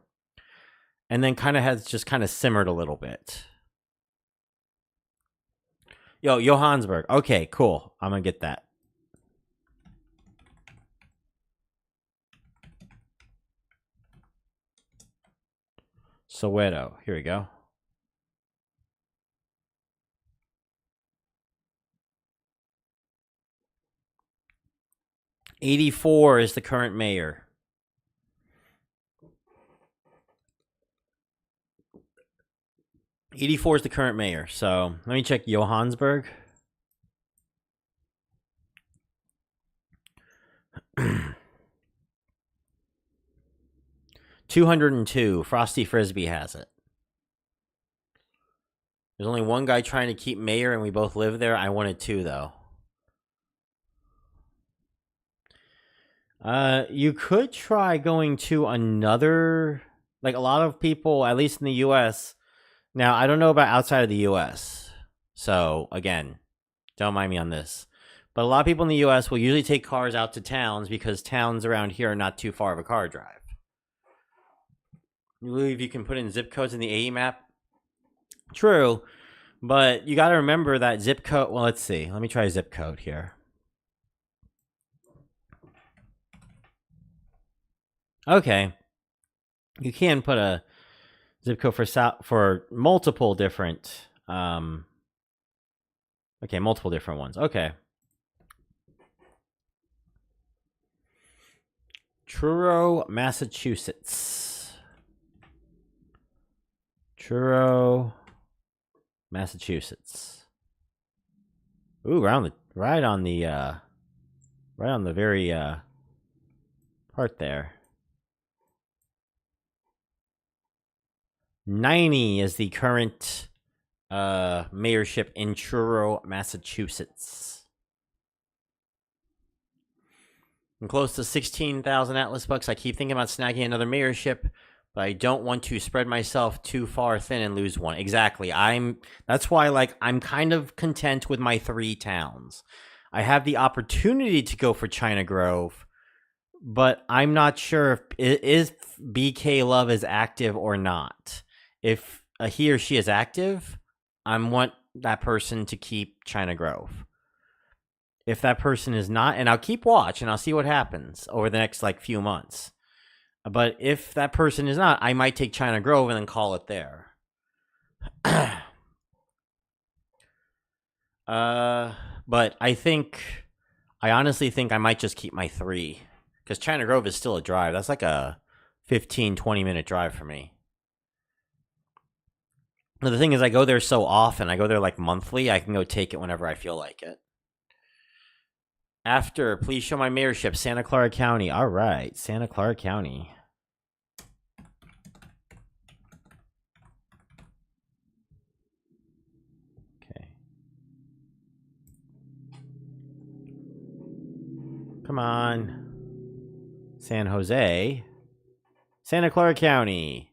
And then has just simmered a little bit. Yo, Johannesburg. Okay, cool. I'm going to get that. Soweto. Here we go. '84 is the current mayor. '84 is the current mayor. So let me check Johannesburg. $202. Frosty Frisbee has it. There's only one guy trying to keep mayor, and we both live there. I wanted 2, though. You could try going to another, like a lot of people, at least in the U.S. Now, I don't know about outside of the U.S. So, again, don't mind me on this. But a lot of people in the U.S. will usually take cars out to towns because towns around here are not too far of a car drive. You believe you can put in zip codes in the AE map? True, but you got to remember that zip code. Well, let's see. Let me try a zip code here. Okay, you can put a zip code for multiple different. Okay, multiple different ones. Okay. Truro, Massachusetts. Truro, Massachusetts. Ooh, right on the very part there. 90 is the current mayorship in Truro, Massachusetts. I'm close to 16,000 Atlas bucks. I keep thinking about snagging another mayorship, but I don't want to spread myself too far thin and lose one. Exactly. That's why I'm kind of content with my 3 towns. I have the opportunity to go for China Grove, but I'm not sure if BK Love is active or not. If he or she is active, I want that person to keep China Grove. If that person is not, and I'll keep watch and I'll see what happens over the next few months. But if that person is not, I might take China Grove and then call it there. But I honestly think I might just keep my 3. Because China Grove is still a drive. That's like a 15, 20-minute drive for me. The thing is, I go there so often. I go there like monthly. I can go take it whenever I feel like it. After, please show my mayorship, Santa Clara County. All right, Santa Clara County. Okay. Come on. San Jose. Santa Clara County.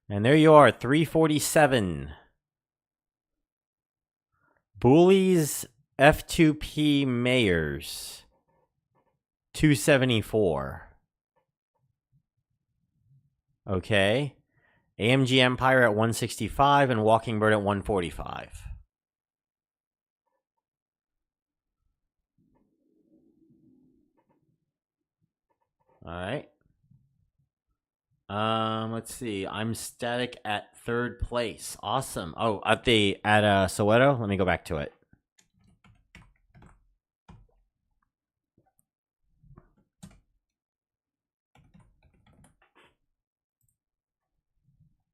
And there you are, 347. Bullies F2P Mayors, 274. Okay. AMG Empire at 165 and Walking Bird at 145. All right. Let's see. I'm static at third place. Awesome. Oh, at Soweto. Let me go back to it.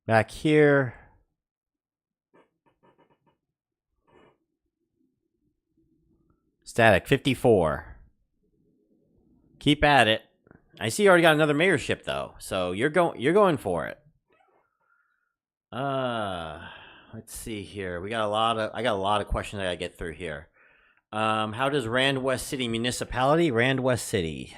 Back here. Static 54. Keep at it. I see you already got another mayorship though, so you're going for it. Let's see here. I got a lot of questions I gotta get through here. How does Rand West City Municipality? Rand West City.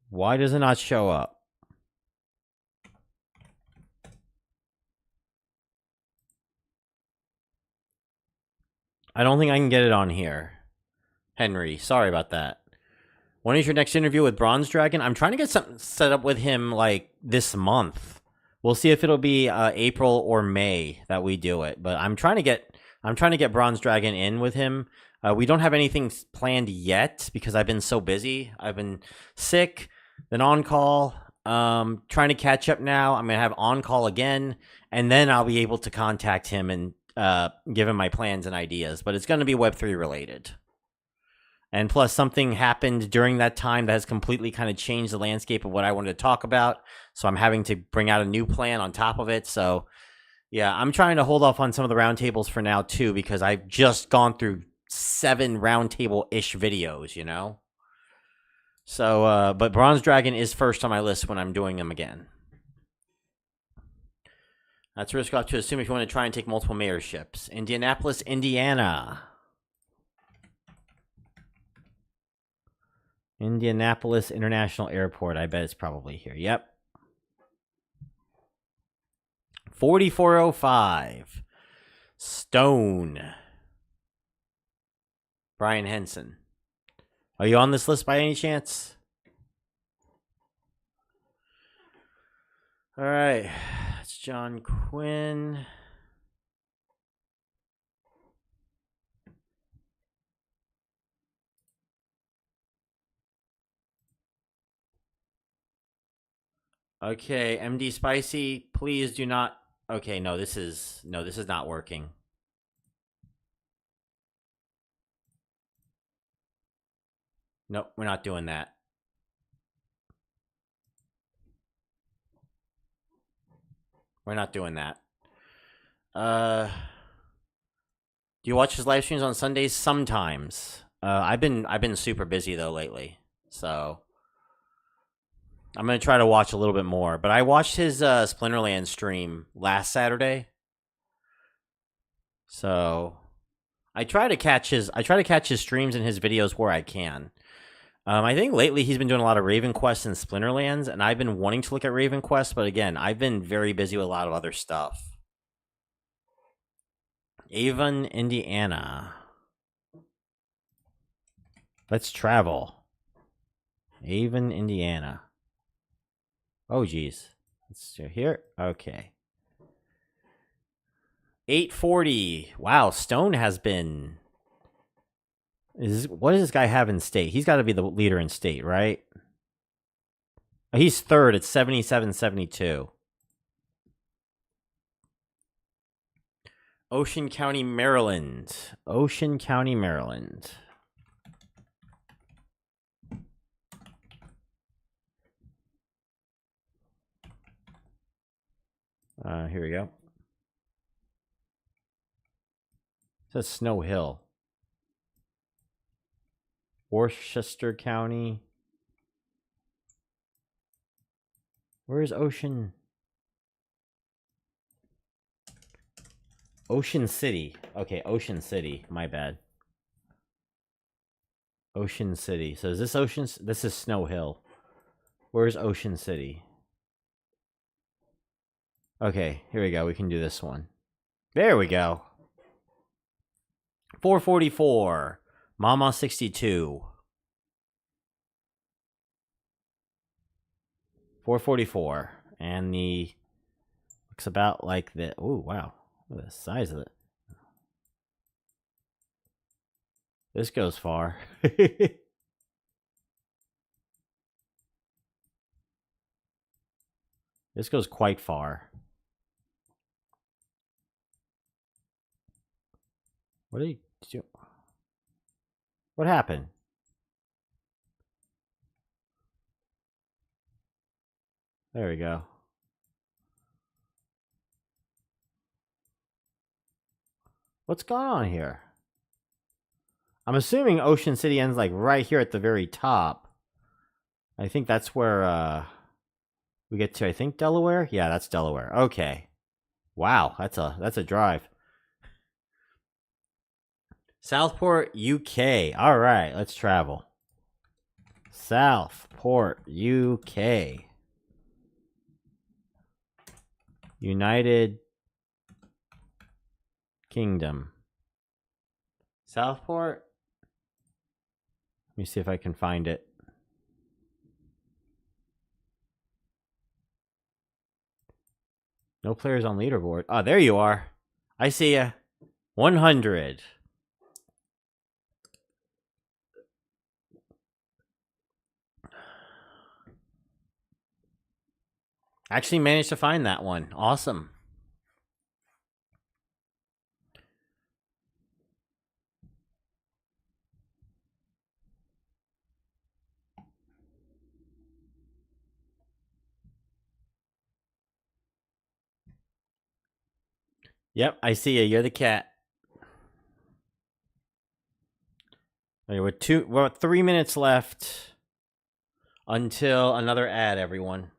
Why does it not show up? I don't think I can get it on here. Henry, sorry about that. When is your next interview with Bronze Dragon? I'm trying to get something set up with him like this month. We'll see if it'll be April or May that we do it. But I'm trying to get Bronze Dragon in with him. We don't have anything planned yet because I've been so busy. I've been sick, then on call. Trying to catch up now. I'm gonna have on call again, and then I'll be able to contact him and give him my plans and ideas. But it's going to be Web3 related. And plus, something happened during that time that has completely kind of changed the landscape of what I wanted to talk about. So I'm having to bring out a new plan on top of it. So, yeah, I'm trying to hold off on some of the roundtables for now, too, because I've just gone through 7 roundtable-ish videos, you know? So, but Bronze Dragon is first on my list when I'm doing them again. That's a risk off to assume if you want to try and take multiple mayorships. Indianapolis, Indiana. Indianapolis International Airport. I bet it's probably here. Yep. 4405. Stone. Brian Henson. Are you on this list by any chance? All right. That's John Quinn. Okay, MD Spicy, please do not. Okay, no, this is not working. Nope, we're not doing that. We're not doing that. Do you watch his live streams on Sundays? Sometimes. I've been super busy though lately, so I'm gonna try to watch a little bit more. But I watched his Splinterland stream last Saturday, so I try to catch his streams and his videos where I can. I think lately he's been doing a lot of Raven Quest and Splinterlands, and I've been wanting to look at Raven Quest, but again, I've been very busy with a lot of other stuff. Avon, Indiana. Let's travel. Avon, Indiana. Oh, geez. Let's do here. Okay. 840. Wow, Stone has been... What does this guy have in state? He's got to be the leader in state, right? He's third at 77.72. Ocean County, Maryland. Ocean County, Maryland. Here we go. It says Snow Hill. Worcester County. Where's Ocean? Ocean City. Okay, Ocean City. My bad. Ocean City. So is this Ocean? This is Snow Hill. Where's Ocean City? Okay, here we go. We can do this one. There we go. 444. Mama 62. 444. And the looks about like the oh wow. Look at the size of it. This goes far. This goes quite far. What did you do? What happened? There we go. What's going on here? I'm assuming Ocean City ends like right here at the very top. I think that's where we get to, I think, Delaware? Yeah, that's Delaware. Okay. Wow, that's a drive. Southport, UK. All right, let's travel. Southport, UK. United Kingdom. Southport. Let me see if I can find it. No players on leaderboard. Oh, there you are. I see ya. 100. Actually managed to find that one. Awesome. Yep, I see you. You're the cat. Okay, we're 3 minutes left until another ad, everyone.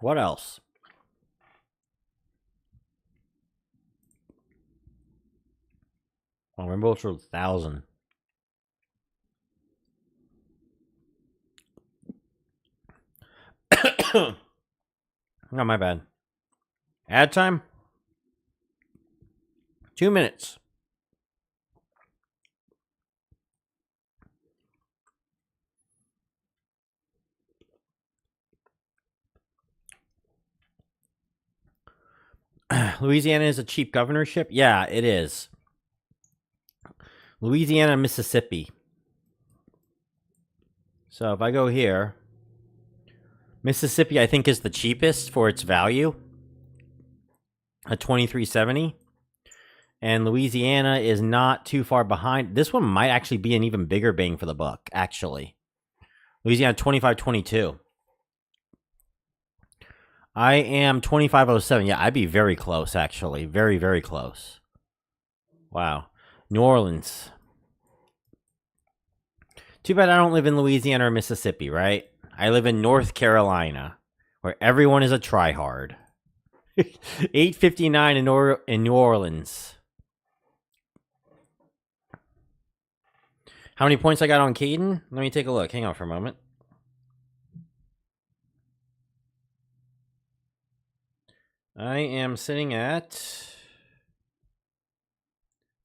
What else? Oh, Rainbow for 1,000. Oh, my bad. Ad time? 2 minutes. Louisiana is a cheap governorship? Yeah, it is. Louisiana, Mississippi. So if I go here, Mississippi I think is the cheapest for its value at $23.70. And Louisiana is not too far behind. This one might actually be an even bigger bang for the buck, actually. Louisiana, $25.22. I am $25.07. Yeah, I'd be very close, actually. Very, very close. Wow. New Orleans. Too bad I don't live in Louisiana or Mississippi, right? I live in North Carolina, where everyone is a tryhard. 859 in New Orleans. How many points I got on Caden? Let me take a look. Hang on for a moment. I am sitting at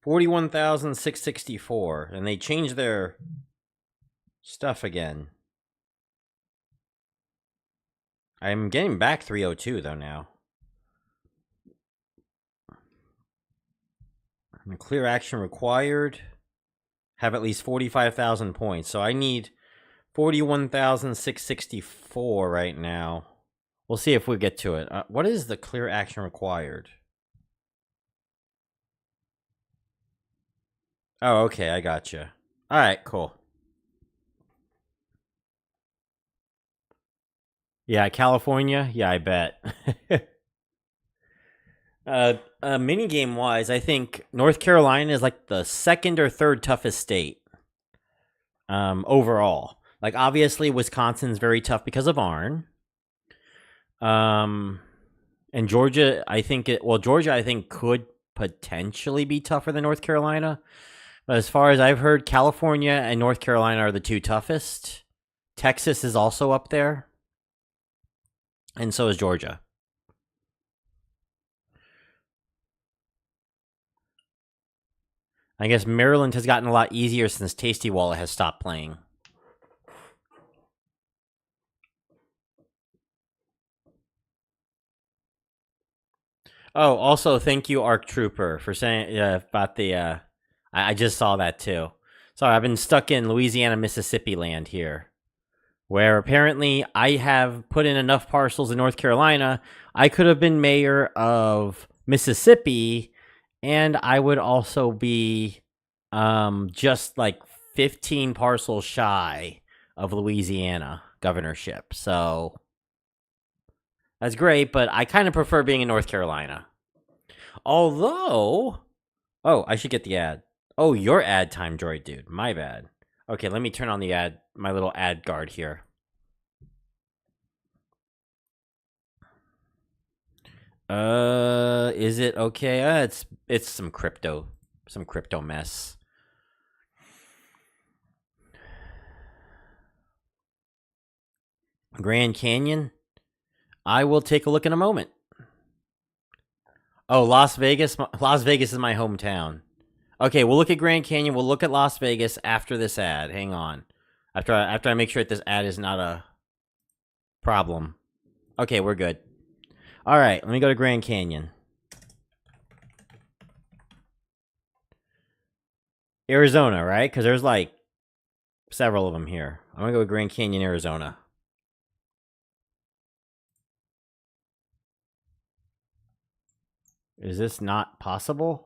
41,664, and they changed their stuff again. I'm getting back 302 though now. Clear action required. Have at least 45,000 points. So I need 41,664 right now. We'll see if we get to it. What is the clear action required? Oh, okay, I gotcha. All right, cool. Yeah, California. Yeah, I bet. Mini game wise, I think North Carolina is like the second or third toughest state. Overall, like obviously Wisconsin's very tough because of Arn. And Georgia, Georgia, I think could potentially be tougher than North Carolina. But as far as I've heard, California and North Carolina are the two toughest. Texas is also up there. And so is Georgia. I guess Maryland has gotten a lot easier since Tasty Wallet has stopped playing. Oh, also thank you, Arc Trooper, for saying about the. I just saw that too. Sorry, I've been stuck in Louisiana, Mississippi land here, where apparently I have put in enough parcels in North Carolina. I could have been mayor of Mississippi, and I would also be just like 15 parcels shy of Louisiana governorship. So that's great, but I kind of prefer being in North Carolina. Although, oh, I should get the ad. Oh, your ad time, Droid Dude. My bad. Okay, let me turn on the ad, my little ad guard here. Is it okay? It's some crypto mess. Grand Canyon. I will take a look in a moment. Oh, Las Vegas. Las Vegas is my hometown. Okay, we'll look at Grand Canyon. We'll look at Las Vegas after this ad. Hang on. After I make sure that this ad is not a problem. Okay, we're good. All right, let me go to Grand Canyon. Arizona, right? Because there's like several of them here. I'm going to go to Grand Canyon, Arizona. Is this not possible?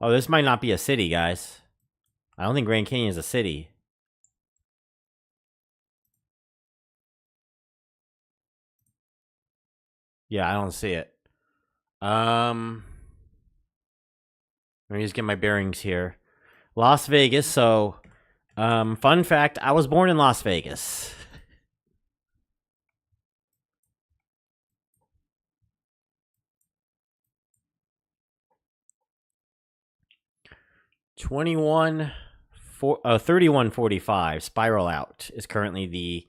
Oh, this might not be a city, guys. I don't think Grand Canyon is a city. Yeah, I don't see it. Let me just get my bearings here. Las Vegas. So, fun fact: I was born in Las Vegas. $31.45. Spiral Out is currently the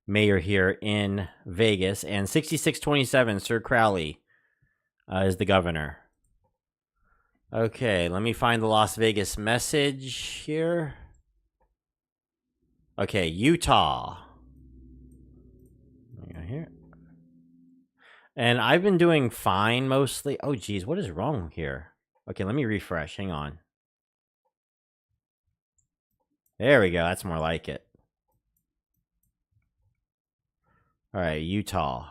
mayor here in Vegas, and 6627 Sir Crowley is the governor. Okay, let me find the Las Vegas message here. Okay, Utah. Here. And I've been doing fine mostly. Oh, geez, what is wrong here? Okay, let me refresh. Hang on. There we go. That's more like it. All right, Utah.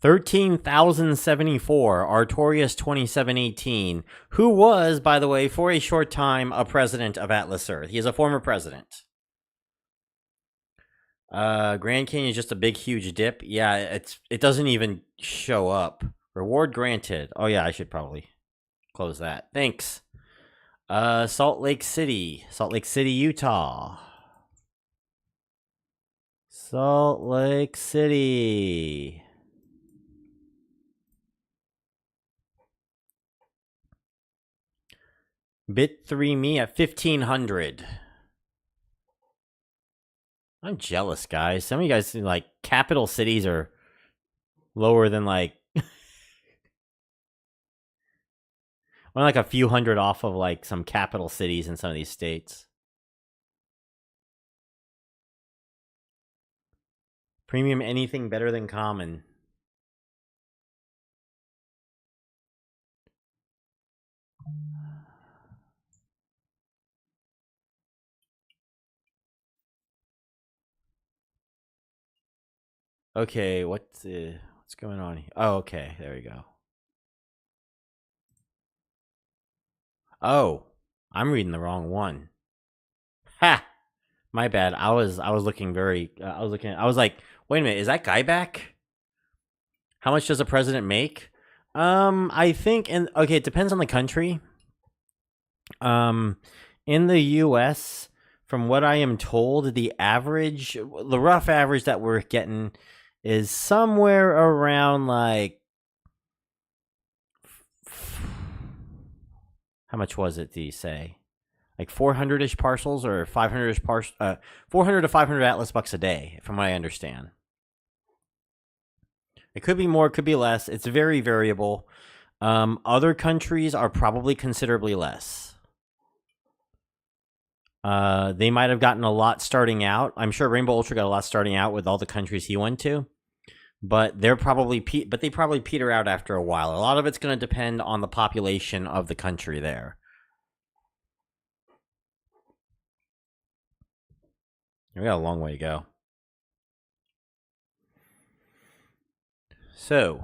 13,074, Artorias 2718, who was, by the way, for a short time, a president of Atlas Earth. He is a former president. Grand Canyon is just a big, huge dip. Yeah, it doesn't even show up. Reward granted. Oh yeah, I should probably close that. Thanks. Salt Lake City, Utah. Salt Lake City. Bit3 me at 1,500. I'm jealous, guys. Some of you guys, like, capital cities are lower than, like, only like a few hundred off of, like, some capital cities in some of these states. Premium anything better than common. Okay, what's going on here? Oh, okay, there we go. Oh, I'm reading the wrong one. Ha! My bad. I was looking very. I was like, wait a minute, is that guy back? How much does a president make? I think okay, it depends on the country. In the U.S., from what I am told, the rough average that we're getting is somewhere around like how much was it? Do you say like 400-ish parcels or 500-ish 400 to 500 Atlas bucks a day, from what I understand. It could be more, it could be less. It's very variable. Other countries are probably considerably less. They might have gotten a lot starting out. I'm sure Rainbow Ultra got a lot starting out with all the countries he went to, but they probably peter out after a while. A lot of it's going to depend on the population of the country there. We got a long way to go. So,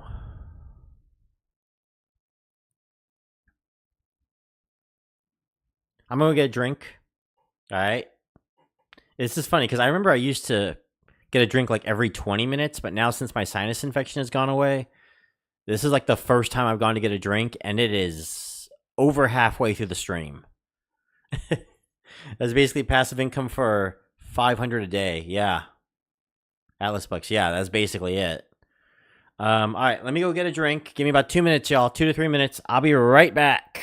I'm going to get a drink. All right. This is funny because I remember I used to get a drink like every 20 minutes, but now since my sinus infection has gone away, this is like the first time I've gone to get a drink, and it is over halfway through the stream. That's basically passive income for 500 a day. Yeah. Atlas bucks. Yeah, that's basically it. All right, let me go get a drink. Give me about 2 minutes, y'all. 2 to 3 minutes. I'll be right back.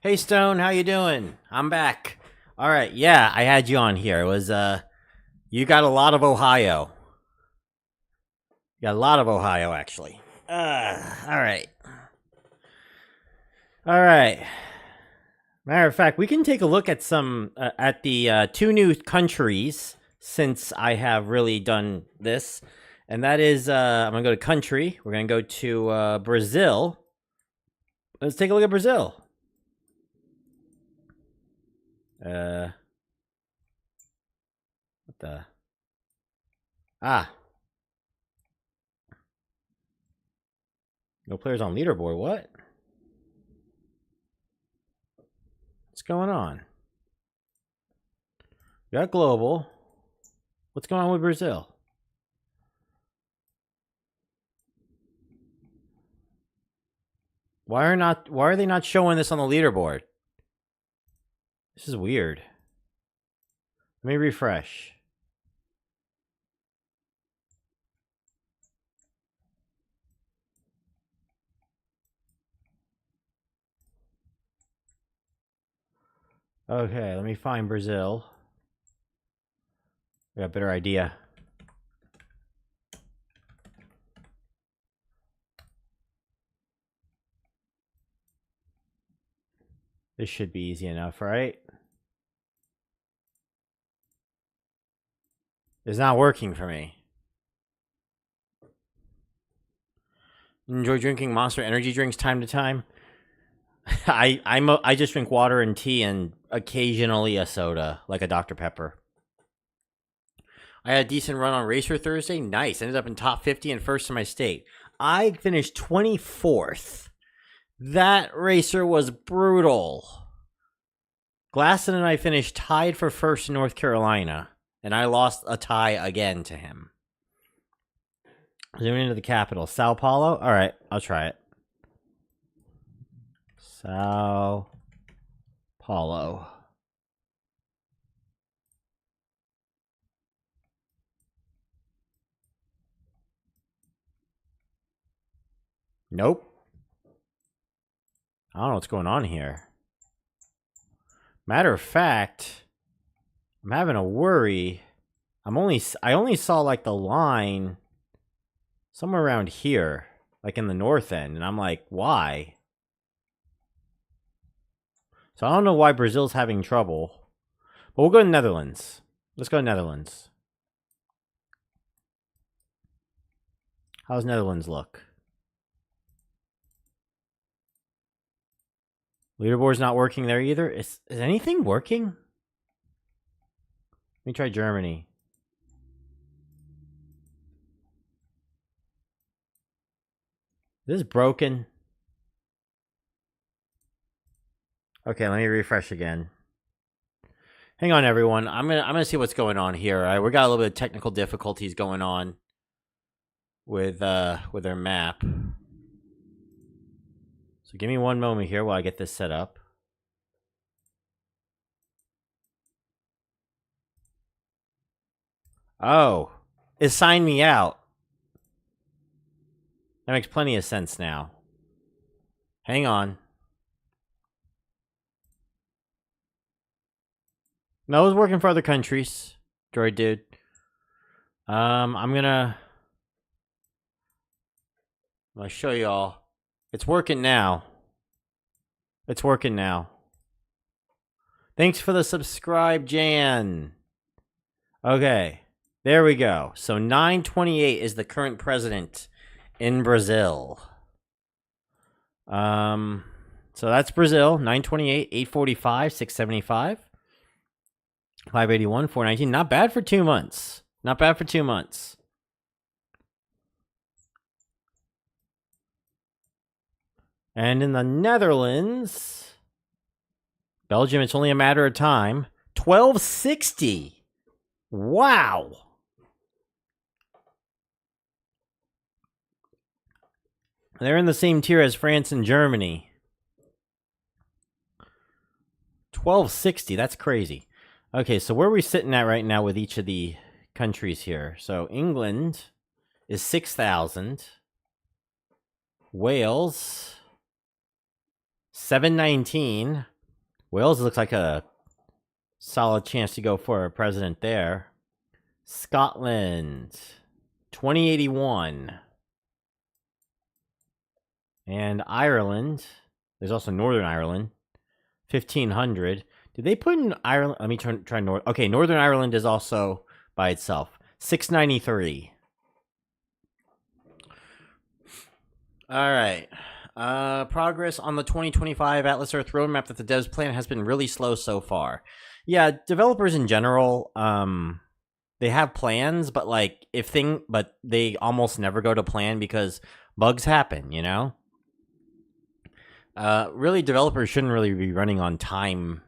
Hey Stone, how you doing? I'm back. All right, yeah, I had you on here. It was you got a lot of Ohio. You got a lot of Ohio, actually. All right. All right. Matter of fact, we can take a look at some at the two new countries since I have really done this, and that is I'm gonna go to country. We're gonna go to Brazil. Let's take a look at Brazil. What the? No players on leaderboard. What? What's going on? We got global. What's going on with Brazil? Why are they not showing this on the leaderboard? This is weird. Let me refresh. Okay, let me find Brazil. I got a better idea. This should be easy enough, right? It's not working for me. Enjoy drinking Monster energy drinks time to time. I just drink water and tea and occasionally a soda, like a Dr. Pepper. I had a decent run on Racer Thursday. Nice. Ended up in top 50 and first in my state. I finished 24th. That racer was brutal. Glasson and I finished tied for first in North Carolina, and I lost a tie again to him. Zooming into the capital. Sao Paulo? All right, I'll try it. Sao Paulo. Nope. I don't know what's going on here. Matter of fact, I'm having a worry. I only saw like the line somewhere around here, like in the north end, and I'm like, why? So I don't know why Brazil's having trouble. But we'll go to Netherlands. Let's go to Netherlands. How's Netherlands look? Leaderboard's not working there either. Is anything working? Let me try Germany. This is broken. Okay, let me refresh again. Hang on, everyone. I'm gonna see what's going on here. All right, we got a little bit of technical difficulties going on with our map. So give me one moment here while I get this set up. Oh, it signed me out. That makes plenty of sense now. Hang on. No, it was working for other countries. Droid dude. I'm gonna show y'all. It's working now. It's working now. Thanks for the subscribe, Jan. Okay. There we go. So 928 is the current president in Brazil. So that's Brazil. 928, 845, 675. 581, 419. Not bad for 2 months. Not bad for 2 months. And in the Netherlands, Belgium, it's only a matter of time. 1260. Wow. They're in the same tier as France and Germany. 1260. That's crazy. Okay, so where are we sitting at right now with each of the countries here? So England is 6,000. Wales, 719. Wales looks like a solid chance to go for a president there. Scotland, 2081. And Ireland, there's also Northern Ireland, 1500. Did they put in Ireland? Let me try North. Okay, Northern Ireland is also by itself. 693. All right. Progress on the 2025 Atlas Earth roadmap that the devs plan has been really slow so far. Yeah, developers in general, they have plans, but but they almost never go to plan because bugs happen, you know? Really, developers shouldn't really be running on time,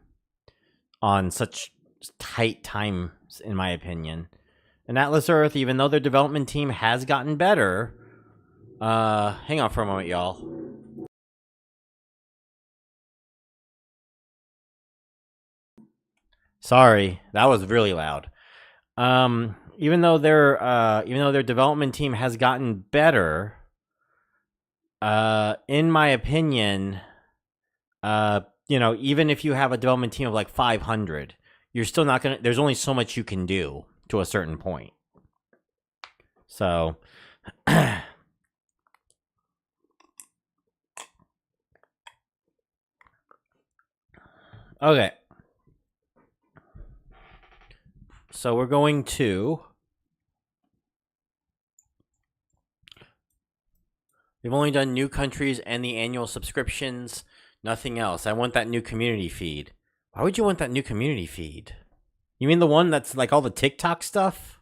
on such tight times, in my opinion. And Atlas Earth, even though their development team has gotten better, hang on for a moment, y'all. Sorry, that was really loud. Even though their development team has gotten better, in my opinion, even if you have a development team of like 500, you're still not gonna. There's only so much you can do. to a certain point. So, okay. So we're going to... We've only done new countries and the annual subscriptions. Nothing else. I want that new community feed. Why would you want that new community feed? You mean the one that's like all the TikTok stuff?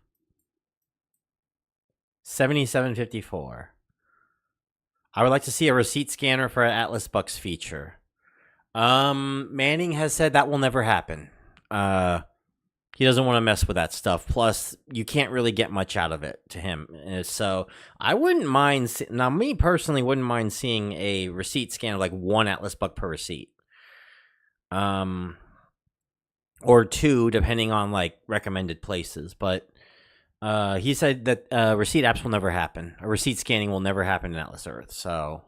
7754. I would like to see a receipt scanner for an Atlas Bucks feature. Manning has said that will never happen. He doesn't want to mess with that stuff. Plus, you can't really get much out of it to him. So I wouldn't mind. Now, me personally wouldn't mind seeing a receipt scan of like 1 Atlas Buck per receipt. Or 2, depending on like recommended places. But he said that receipt apps will never happen. A receipt scanning will never happen in Atlas Earth. So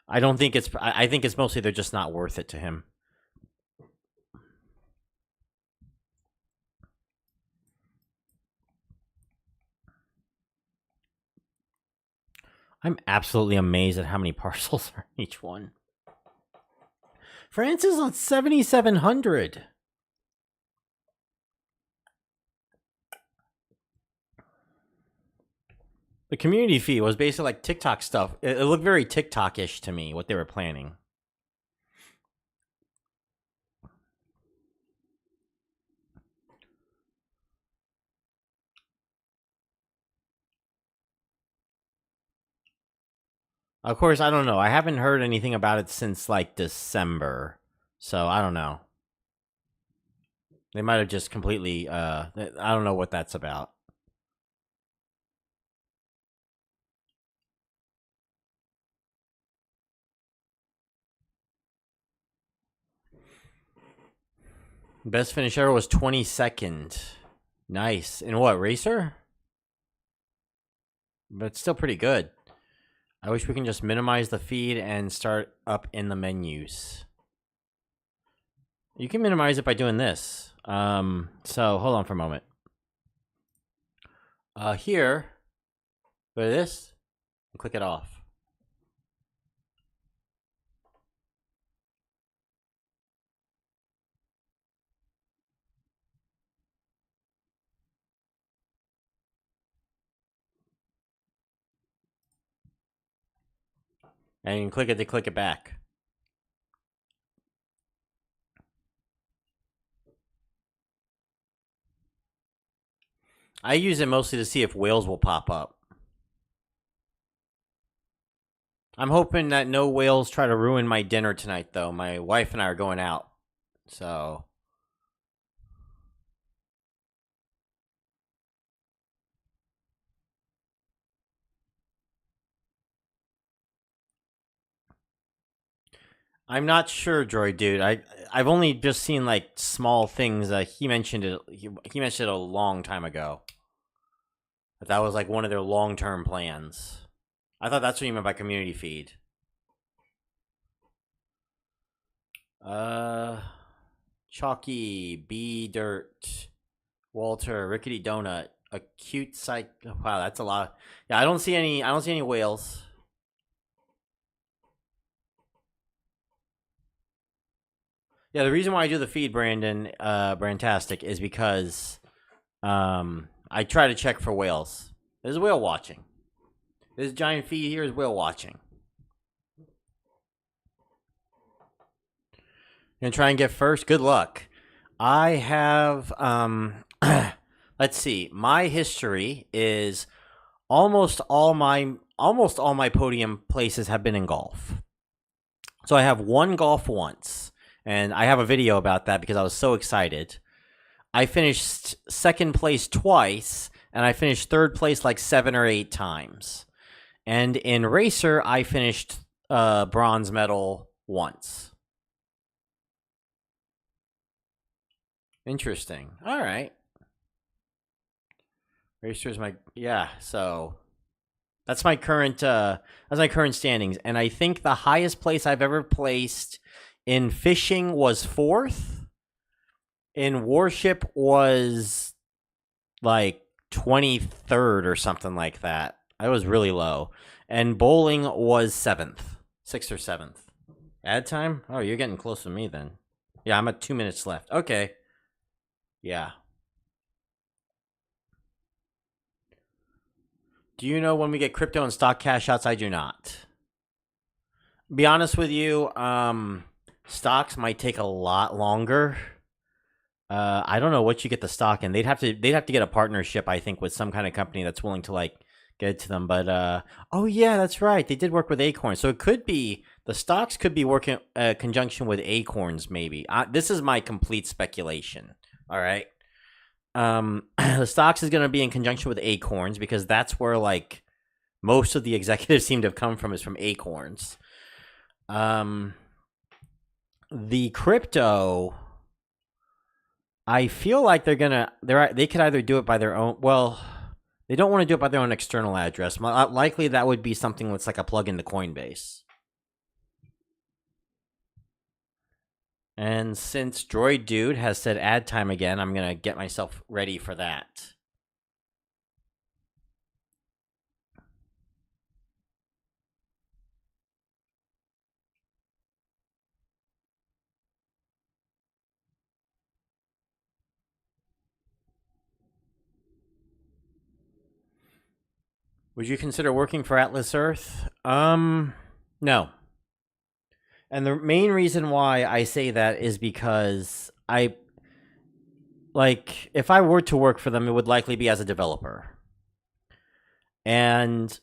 I don't think it's. I think it's mostly they're just not worth it to him. I'm absolutely amazed at how many parcels are in each one. France is on 7,700. The community feed was basically like TikTok stuff. It looked very TikTok-ish to me, what they were planning. Of course, I don't know. I haven't heard anything about it since like December. So I don't know. They might have just completely I don't know what that's about. Best finish ever was 22nd. Nice. In what, Racer? But it's still pretty good. I wish we can just minimize the feed and start up in the menus. You can minimize it by doing this. So hold on for a moment. Here, go to this and click it off. And you can click it to click it back. I use it mostly to see if whales will pop up. I'm hoping that no whales try to ruin my dinner tonight, though. My wife and I are going out. So... I'm not sure, Droid Dude. I've only just seen like small things. He mentioned it. He mentioned it a long time ago. But that was like one of their long-term plans. I thought that's what you meant by community feed. Chalky, B Dirt, Walter, Rickety Donut, Acute Psych. Wow, that's a lot. Yeah, I don't see any whales. Yeah, the reason why I do the feed, Brandon, Brandtastic, is because I try to check for whales. There's whale watching. This giant feed here is whale watching. Gonna try and get first. Good luck. I have let's see. My history is almost all my podium places have been in golf. So I have won golf once. And I have a video about that because I was so excited. I finished second place twice, and I finished third place like 7 or 8 times. And in Racer, I finished bronze medal once. Interesting. All right. Racer's my... Yeah, so... That's my current standings. And I think the highest place I've ever placed... in fishing was 4th, in Warship was like 23rd or something like that. I was really low. And bowling was 7th, 6th or 7th. Ad time? Oh, you're getting close to me then. Yeah, I'm at 2 minutes left. Okay. Yeah. Do you know when we get crypto and stock cash outs? I do not. Be honest with you, stocks might take a lot longer. I don't know what you get the stock in. They'd have to get a partnership, I think, with some kind of company that's willing to like get it to them. But oh yeah, that's right. They did work with Acorns, so it could be the stocks could be working conjunction with Acorns. Maybe this is my complete speculation. All right. The stocks is going to be in conjunction with Acorns because that's where like most of the executives seem to have come from is from Acorns. The crypto, I feel like they could either do it by their own. Well, they don't want to do it by their own external address. Likely that would be something that's like a plug into Coinbase. And since Droid Dude has said ad time again, I'm gonna get myself ready for that. Would you consider working for Atlas Earth? No. And the main reason why I say that is because if I were to work for them, it would likely be as a developer. And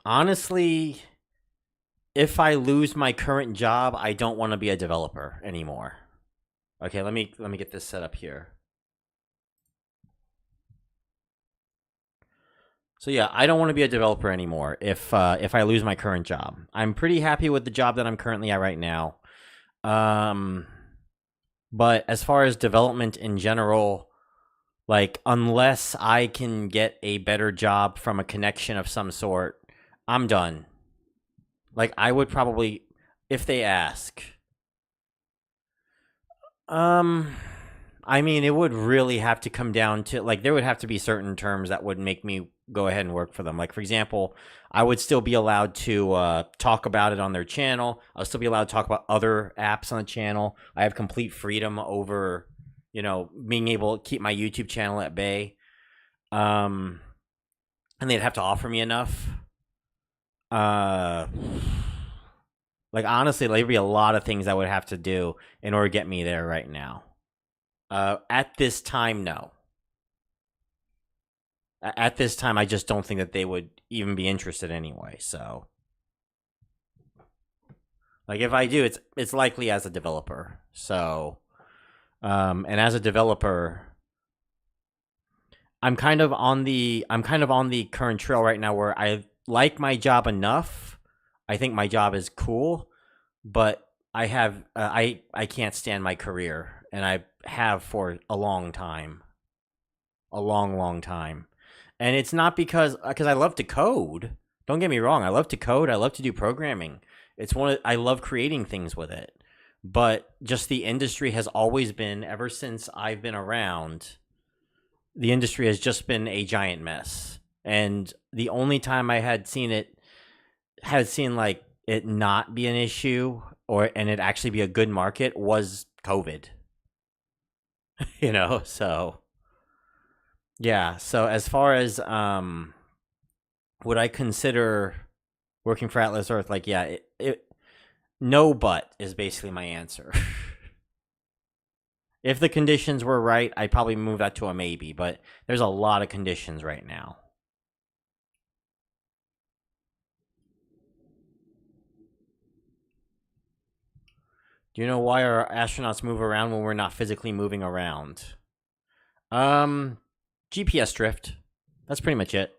honestly, if I lose my current job, I don't want to be a developer anymore. Okay, let me get this set up here. So yeah, I don't want to be a developer anymore if I lose my current job. I'm pretty happy with the job that I'm currently at right now. But as far as development in general, like unless I can get a better job from a connection of some sort, I'm done. Like I would probably if they ask. I mean, it would really have to come down to like there would have to be certain terms that would make me go ahead and work for them. Like for example, I would still be allowed to talk about it on their channel. I'll still be allowed to talk about other apps on the channel. I have complete freedom over, being able to keep my YouTube channel at bay. And they'd have to offer me enough. Like honestly, there'd be a lot of things I would have to do in order to get me there right now. At this time, no. At this time, I just don't think that they would even be interested anyway. So, like, if I do, it's likely as a developer. So, and as a developer, I'm kind of on the current trail right now where I like my job enough. I think my job is cool, but I have I can't stand my career, and I have for a long time, a long time. And it's not because I love to code. Don't get me wrong, I love to code. I love to do programming. I love creating things with it. But just the industry has always been, ever since I've been around, the industry has just been a giant mess. And the only time I had seen like it not be an issue and it actually be a good market was COVID. So yeah. So as far as would I consider working for Atlas Earth? Like, yeah, no, but is basically my answer. If the conditions were right, I'd probably move that to a maybe, but there's a lot of conditions right now. Do you know why our astronauts move around when we're not physically moving around? GPS drift. That's pretty much it.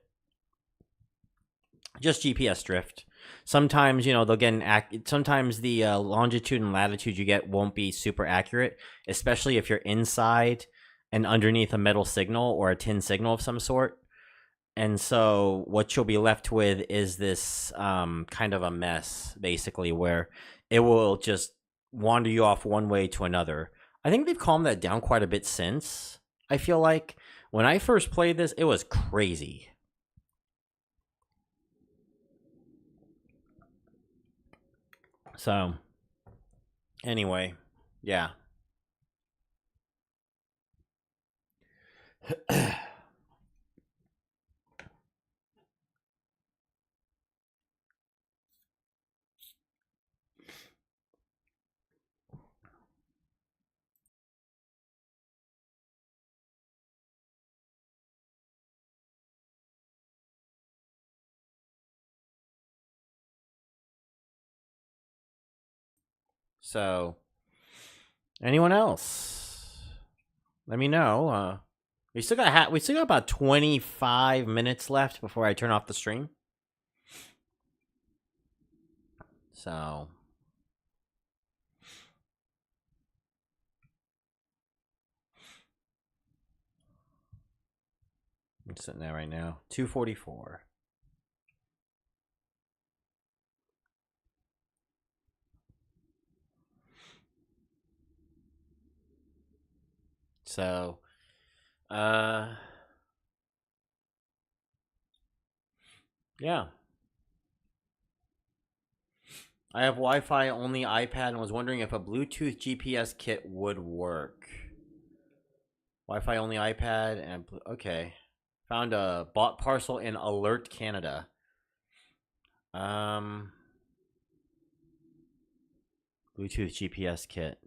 Just GPS drift. Sometimes, they'll get sometimes the longitude and latitude you get won't be super accurate, especially if you're inside and underneath a metal signal or a tin signal of some sort. And so what you'll be left with is this kind of a mess, basically, where it will just wander you off one way to another. I think they've calmed that down quite a bit since. I feel like when I first played this, it was crazy. So, anyway, yeah. So, anyone else? Let me know. We still got about 25 minutes left before I turn off the stream. So, I'm sitting there right now. 2:44. So, yeah. I have Wi-Fi only iPad and was wondering if a Bluetooth GPS kit would work. Wi-Fi only iPad and okay. Found a bought parcel in Alert Canada. Bluetooth GPS kit.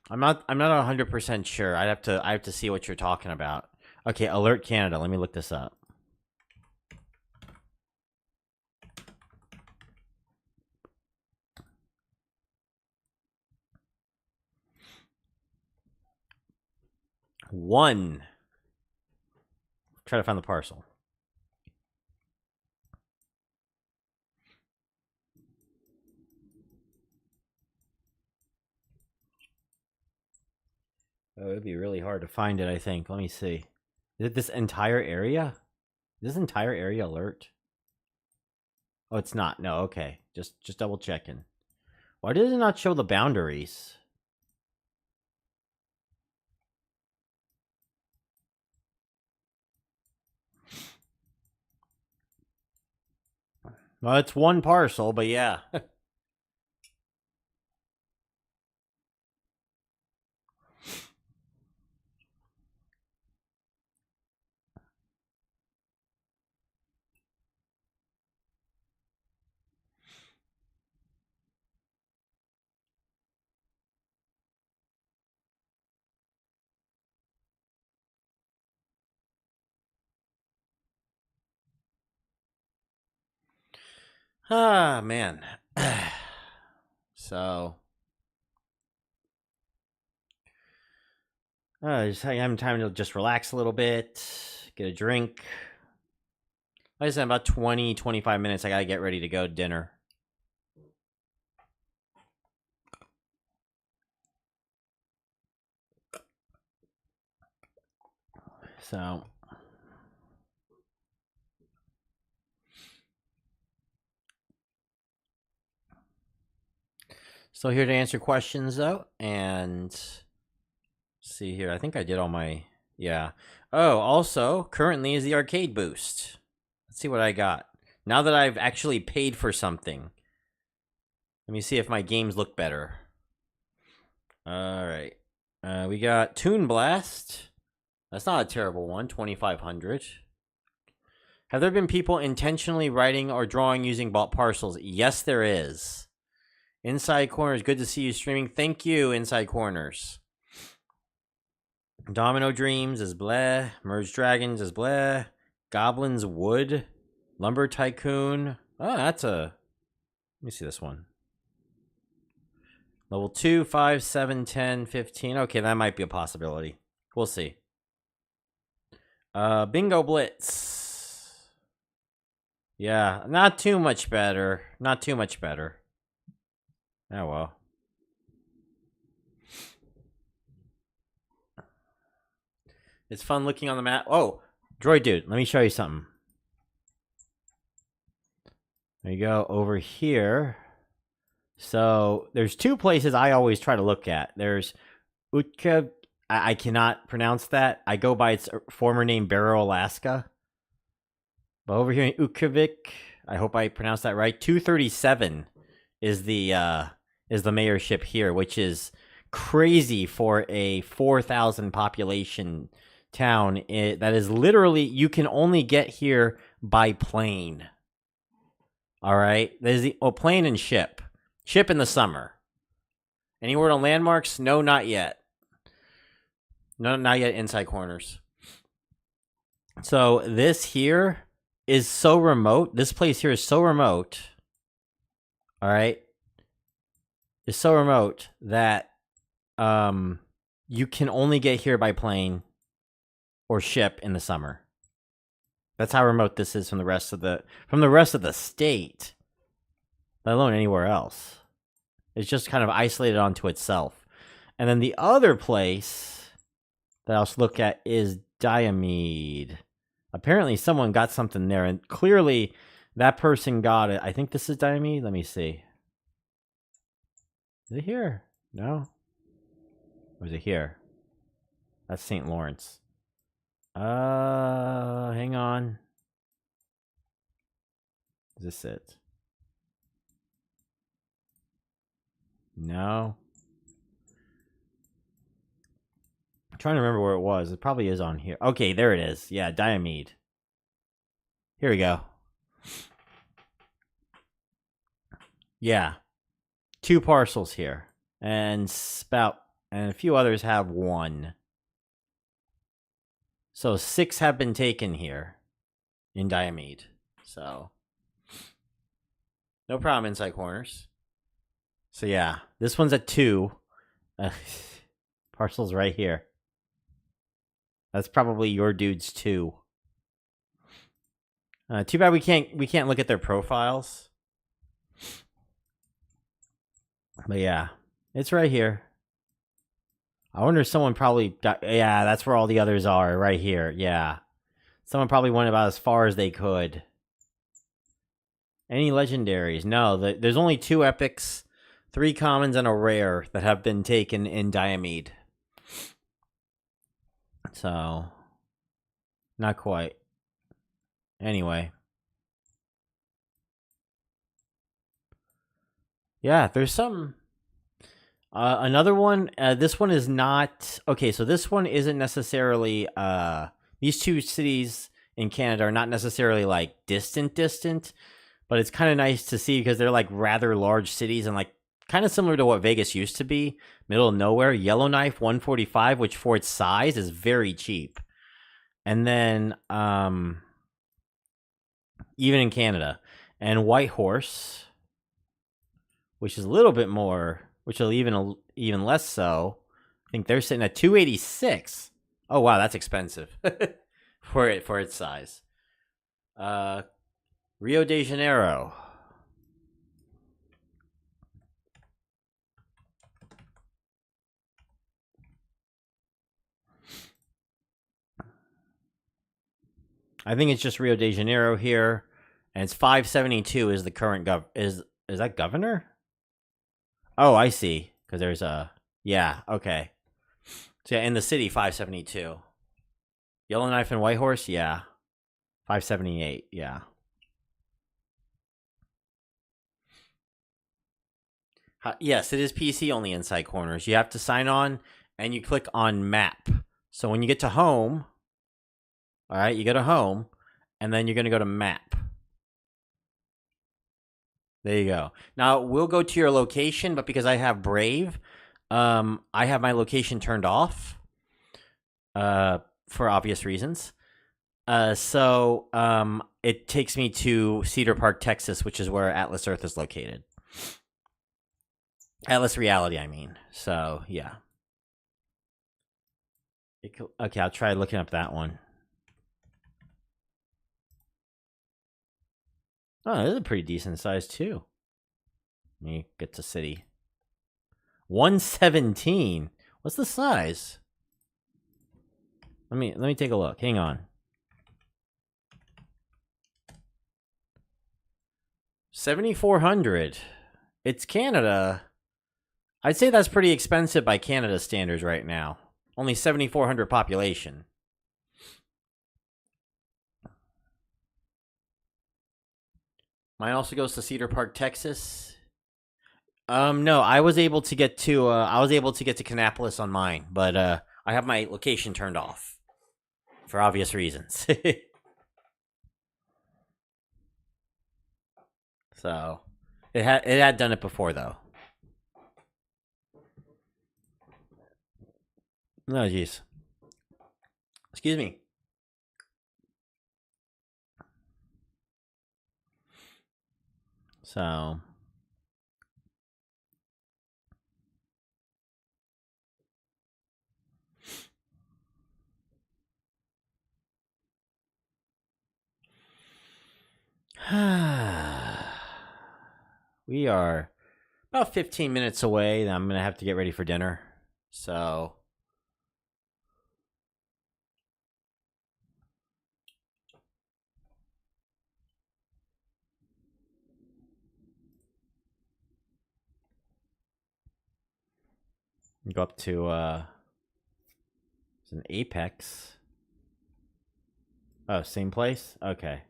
I'm not 100% sure. I have to see what you're talking about. Okay, Alert Canada. Let me look this up. One. Try to find the parcel. Oh, it'd be really hard to find it, I think. Let me see. Is it this entire area? Is this entire area alert? Oh, it's not. No, okay. Just double checking. Why does it not show the boundaries? Well, it's one parcel, but yeah. Ah, man. So, just having time to just relax a little bit, get a drink. Like I said, about 20, 25 minutes, I gotta get ready to go to dinner. So, still here to answer questions, though, and see here. I think I did all my, yeah. Oh, also, currently is the arcade boost. Let's see what I got. Now that I've actually paid for something, let me see if my games look better. All right. We got Toon Blast. That's not a terrible one, 2,500. Have there been people intentionally writing or drawing using bought parcels? Yes, there is. Inside Corners, good to see you streaming. Thank you, Inside Corners. Domino Dreams is bleh. Merge Dragons is bleh. Goblins Wood. Lumber Tycoon. Oh, that's a... Let me see this one. Level 2, 5, 7, 10, 15. Okay, that might be a possibility. We'll see. Bingo Blitz. Yeah, not too much better. Not too much better. Oh, well. It's fun looking on the map. Oh, Droid Dude, let me show you something. There you go, over here. So, there's two places I always try to look at. There's Utka. I cannot pronounce that. I go by its former name, Barrow, Alaska. But over here in Ukravik, I hope I pronounced that right. 237 is the mayorship here, which is crazy for a 4,000 population town. That is literally, you can only get here by plane. All right, there's the plane and ship. Ship in the summer. Any word on landmarks? No, not yet. No, not yet. Inside corners. So this here is so remote. This place here is so remote. All right, it's so remote that you can only get here by plane or ship in the summer. That's how remote this is from the rest of the state, let alone anywhere else. It's just kind of isolated onto itself. And then the other place that I'll look at is Diomede. Apparently someone got something there, and clearly that person got it. I think this is Diomede. Let me see. Is it here? No. Or is it here? That's St. Lawrence. Hang on. Is this it? No. I'm trying to remember where it was. It probably is on here. Okay, there it is. Yeah, Diomede. Here we go. Yeah. 2 parcels here. And Spout and a few others have 1. So 6 have been taken here in Diomede. So no problem, inside corners. So yeah, this one's at 2. Parcel's right here. That's probably your dude's too. Too bad we can't look at their profiles. But yeah, it's right here. I wonder if someone probably got... Yeah, that's where all the others are, right here. Yeah. Someone probably went about as far as they could. Any legendaries? No, there's only 2 epics, 3 commons, and a rare that have been taken in Diomede. So, not quite. Anyway. Yeah, there's some... another one, this one is not... Okay, so this one isn't necessarily... these 2 cities in Canada are not necessarily, like, distant, but it's kind of nice to see because they're, like, rather large cities and, like, kind of similar to what Vegas used to be. Middle of nowhere. Yellowknife, 145, which for its size is very cheap. And then, even in Canada. And Whitehorse, which is a little bit more... Which will even less so. I think they're sitting at 286. Oh wow, that's expensive for its size. Rio de Janeiro. I think it's just Rio de Janeiro here, and it's 572 is the current is that governor? Oh, I see. Because there's a... Yeah, okay. So yeah, in the city, 572. Yellowknife and Whitehorse, yeah. 578, yeah. Yes, it is PC only inside corners. You have to sign on, and you click on map. So when you get to home, all right, you go to home, and then you're going to go to map. There you go. Now, we'll go to your location, but because I have Brave, I have my location turned off for obvious reasons. So it takes me to Cedar Park, Texas, which is where Atlas Earth is located. Atlas Reality, I mean. So, yeah. Okay, I'll try looking up that one. Oh, this is a pretty decent size, too. Let me get to city. 117. What's the size? Let me take a look. Hang on. 7,400. It's Canada. I'd say that's pretty expensive by Canada standards right now. Only 7,400 population. Mine also goes to Cedar Park, Texas. No, I was able to get to Kannapolis on mine, but I have my location turned off for obvious reasons. So it had done it before though. No, jeez. Excuse me. So we are about 15 minutes away. I'm gonna have to get ready for dinner. So go up to it's an Apex. Oh, same place? Okay.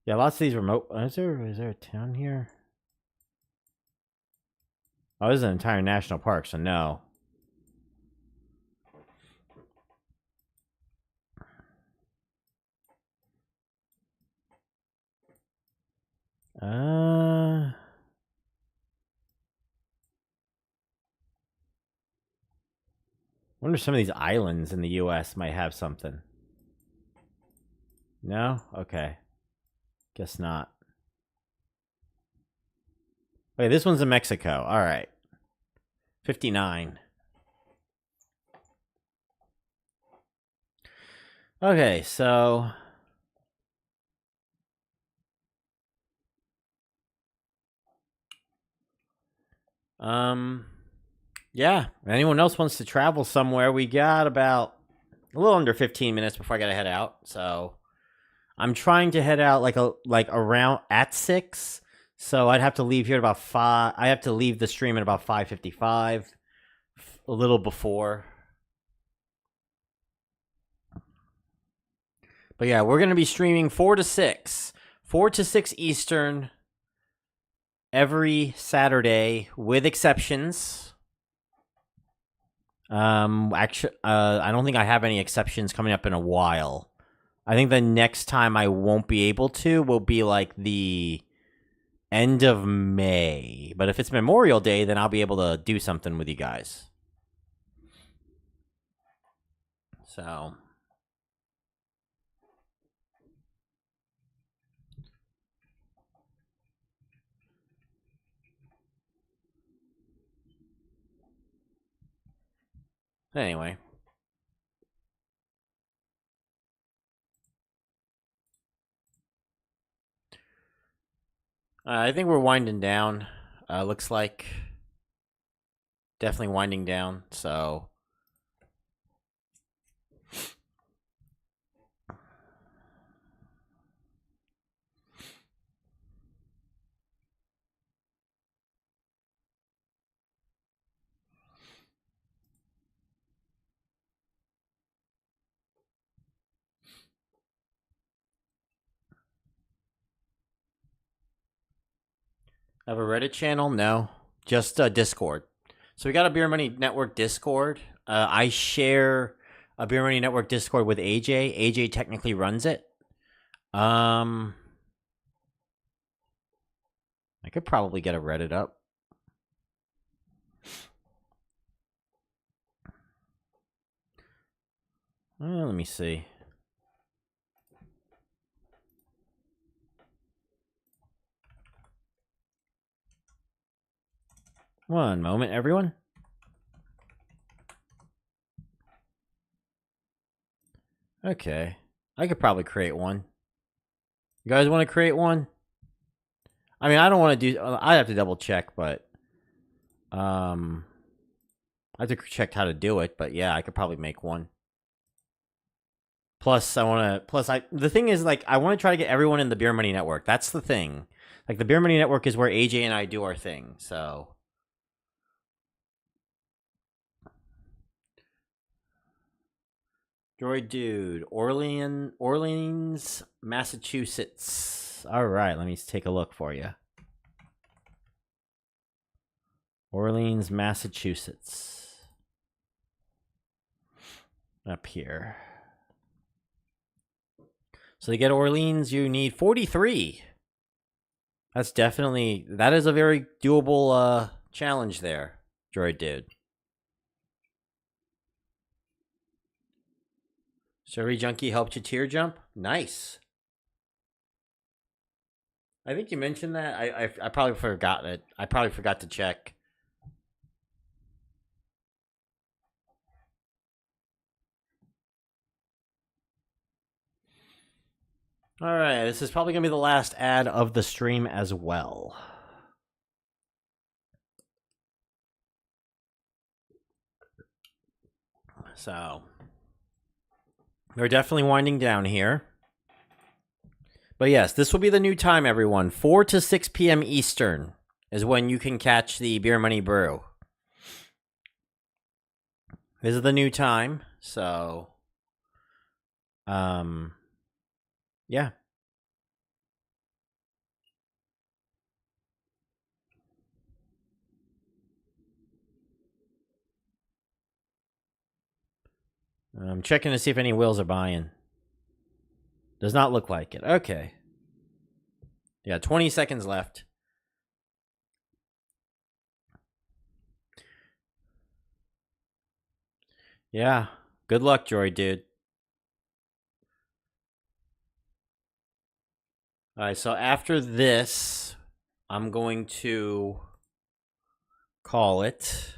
Yeah, lots of these remote. Is there a town here? Oh, this is an entire national park, so no. Wonder if some of these islands in the U.S. might have something. No? Okay. Guess not. Okay, this one's in Mexico. All right. 59. Okay, so yeah. If anyone else wants to travel somewhere, we got about a little under 15 minutes before I gotta head out. So I'm trying to head out like around at 6. So I'd have to leave here at about 5. I have to leave the stream at about 5:55, a little before. But yeah, we're gonna be streaming 4 to 6 Eastern every Saturday, with exceptions. Actually, I don't think I have any exceptions coming up in a while. I think the next time I won't be able to will be like the end of May. But if it's Memorial Day, then I'll be able to do something with you guys. So anyway. I think we're winding down. Looks like definitely winding down. So have a Reddit channel? No, just Discord. So we got a Beer Money Network Discord. I share a Beer Money Network Discord with AJ. AJ technically runs it. I could probably get a Reddit up. Let me see. One moment, everyone. Okay. I could probably create one. You guys want to create one? I mean, I don't want to do... I have to double check, but... I have to check how to do it, but yeah, I could probably make one. Plus, the thing is, like, I want to try to get everyone in the Beer Money Network. That's the thing. Like, the Beer Money Network is where AJ and I do our thing. So, Droid Dude, Orleans, Massachusetts. All right, let me take a look for you. Orleans, Massachusetts. Up here. So to get Orleans, you need 43. That is a very doable challenge there, Droid Dude. Survey Junkie helped you tier jump? Nice. I think you mentioned that. I probably forgot it. I probably forgot to check. All right, this is probably going to be the last ad of the stream as well. So, we're definitely winding down here. But yes, this will be the new time, everyone. 4 to 6 p.m. Eastern is when you can catch the Beer Money Brew. This is the new time, so yeah. I'm checking to see if any whales are buying. Does not look like it. Okay. Yeah, 20 seconds left. Yeah. Good luck, Droid Dude. All right, so after this, I'm going to call it,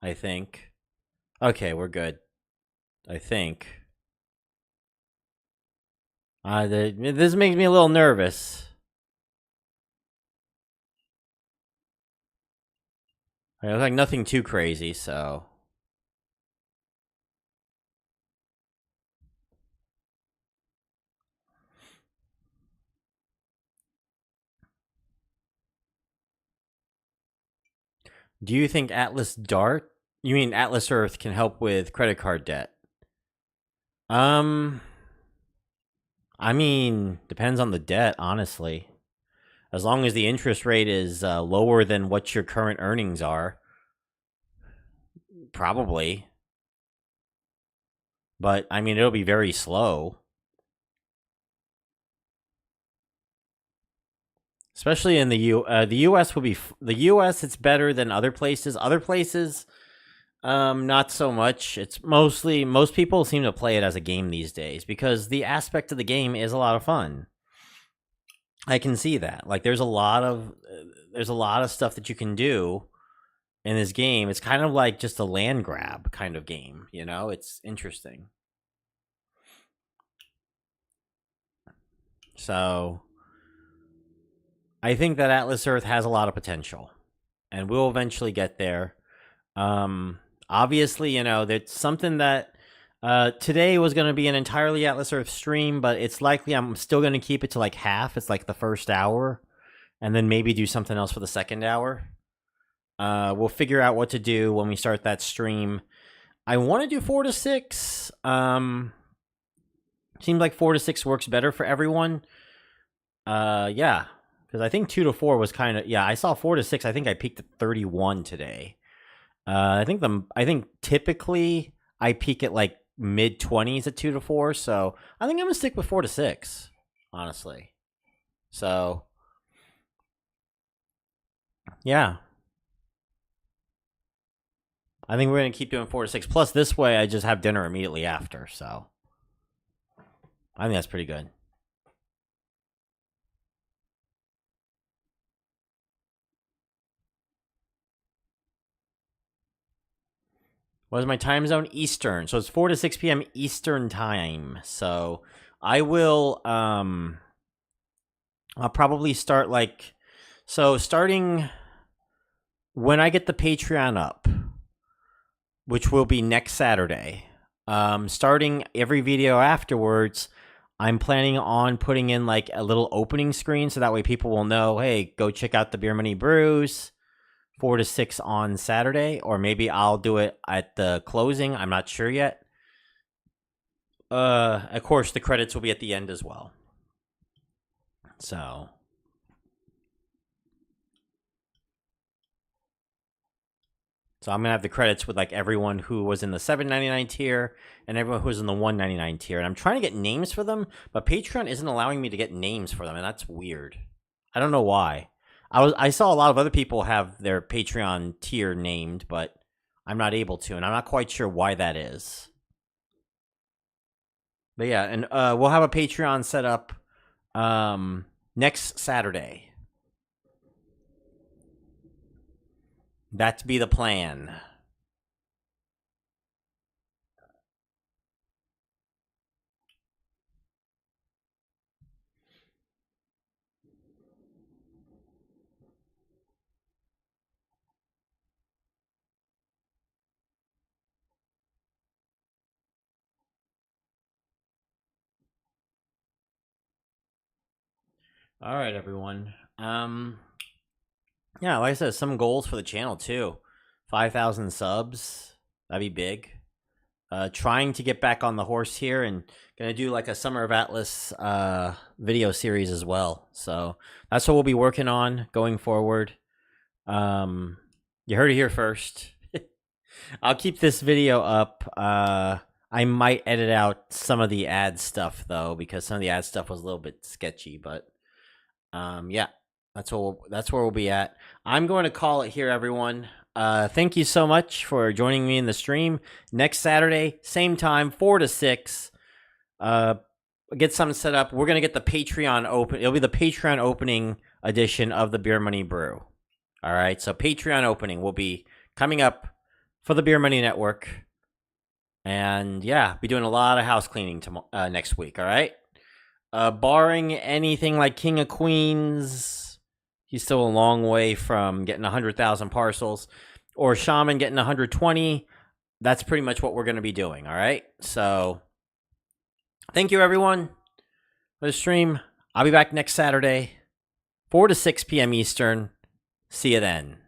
I think. Okay, we're good. I think. This makes me a little nervous. It was like nothing too crazy, so. Do you think Atlas Dart? You mean Atlas Earth can help with credit card debt? I mean, depends on the debt, honestly. As long as the interest rate is lower than what your current earnings are, probably. But I mean, it'll be very slow. Especially in the U.S. will be the U.S. It's better than other places. Other places, not so much. It's mostly most people seem to play it as a game these days because the aspect of the game is a lot of fun. I can see that. Like there's a lot of stuff that you can do in this game. It's kind of like just a land grab kind of game, you know? It's interesting. So I think that Atlas Earth has a lot of potential, and we'll eventually get there. Obviously, you know, that's something that today was going to be an entirely Atlas Earth stream, but it's likely I'm still going to keep it to like half. It's like the first hour, and then maybe do something else for the second hour. We'll figure out what to do when we start that stream. I want to do 4 to 6. Seems like 4 to 6 works better for everyone. Yeah. Because I think 2 to 4 was kind of I saw 4 to 6. I think I peaked at 31 today. I think typically I peak at like mid 20s at 2 to 4. So I think I'm gonna stick with 4 to 6, honestly. So yeah, I think we're gonna keep doing 4 to 6. Plus, this way I just have dinner immediately after. So I think that's pretty good. What is my time zone? Eastern. So it's 4 to 6 p.m. Eastern time. So I will I'll probably start starting when I get the Patreon up, which will be next Saturday. Starting every video afterwards, I'm planning on putting in like a little opening screen so that way people will know, hey, go check out the Beer Money Brews 4 to 6 on Saturday, or maybe I'll do it at the closing. I'm not sure yet. Of course, the credits will be at the end as well. So I'm gonna have the credits with like everyone who was in the $7.99 tier and everyone who was in the $1.99 tier. And I'm trying to get names for them, but Patreon isn't allowing me to get names for them, and that's weird. I don't know why. I saw a lot of other people have their Patreon tier named, but I'm not able to, and I'm not quite sure why that is. But yeah, and we'll have a Patreon set up next Saturday. That be the plan. All right, everyone. Yeah, like I said, some goals for the channel too. 5,000 subs. That'd be big. Trying to get back on the horse here and gonna do like a Summer of Atlas video series as well. So that's what we'll be working on going forward. You heard it here first. I'll keep this video up. I might edit out some of the ad stuff though, because some of the ad stuff was a little bit sketchy. But yeah, that's where we'll be at. I'm going to call it here, everyone. Thank you so much for joining me in the stream. Next Saturday, same time, 4 to 6. Get something set up. We're gonna get the Patreon open. It'll be the Patreon opening edition of the Beer Money Brew. All right, so Patreon opening will be coming up for the Beer Money Network, and yeah, be doing a lot of house cleaning next week. All right, barring anything like King of Queens, he's still a long way from getting 100,000 parcels, or Shaman getting 120. That's pretty much what we're going to be doing. All right, so thank you everyone for the stream. I'll be back next Saturday, 4 to 6 p.m. Eastern. See you then.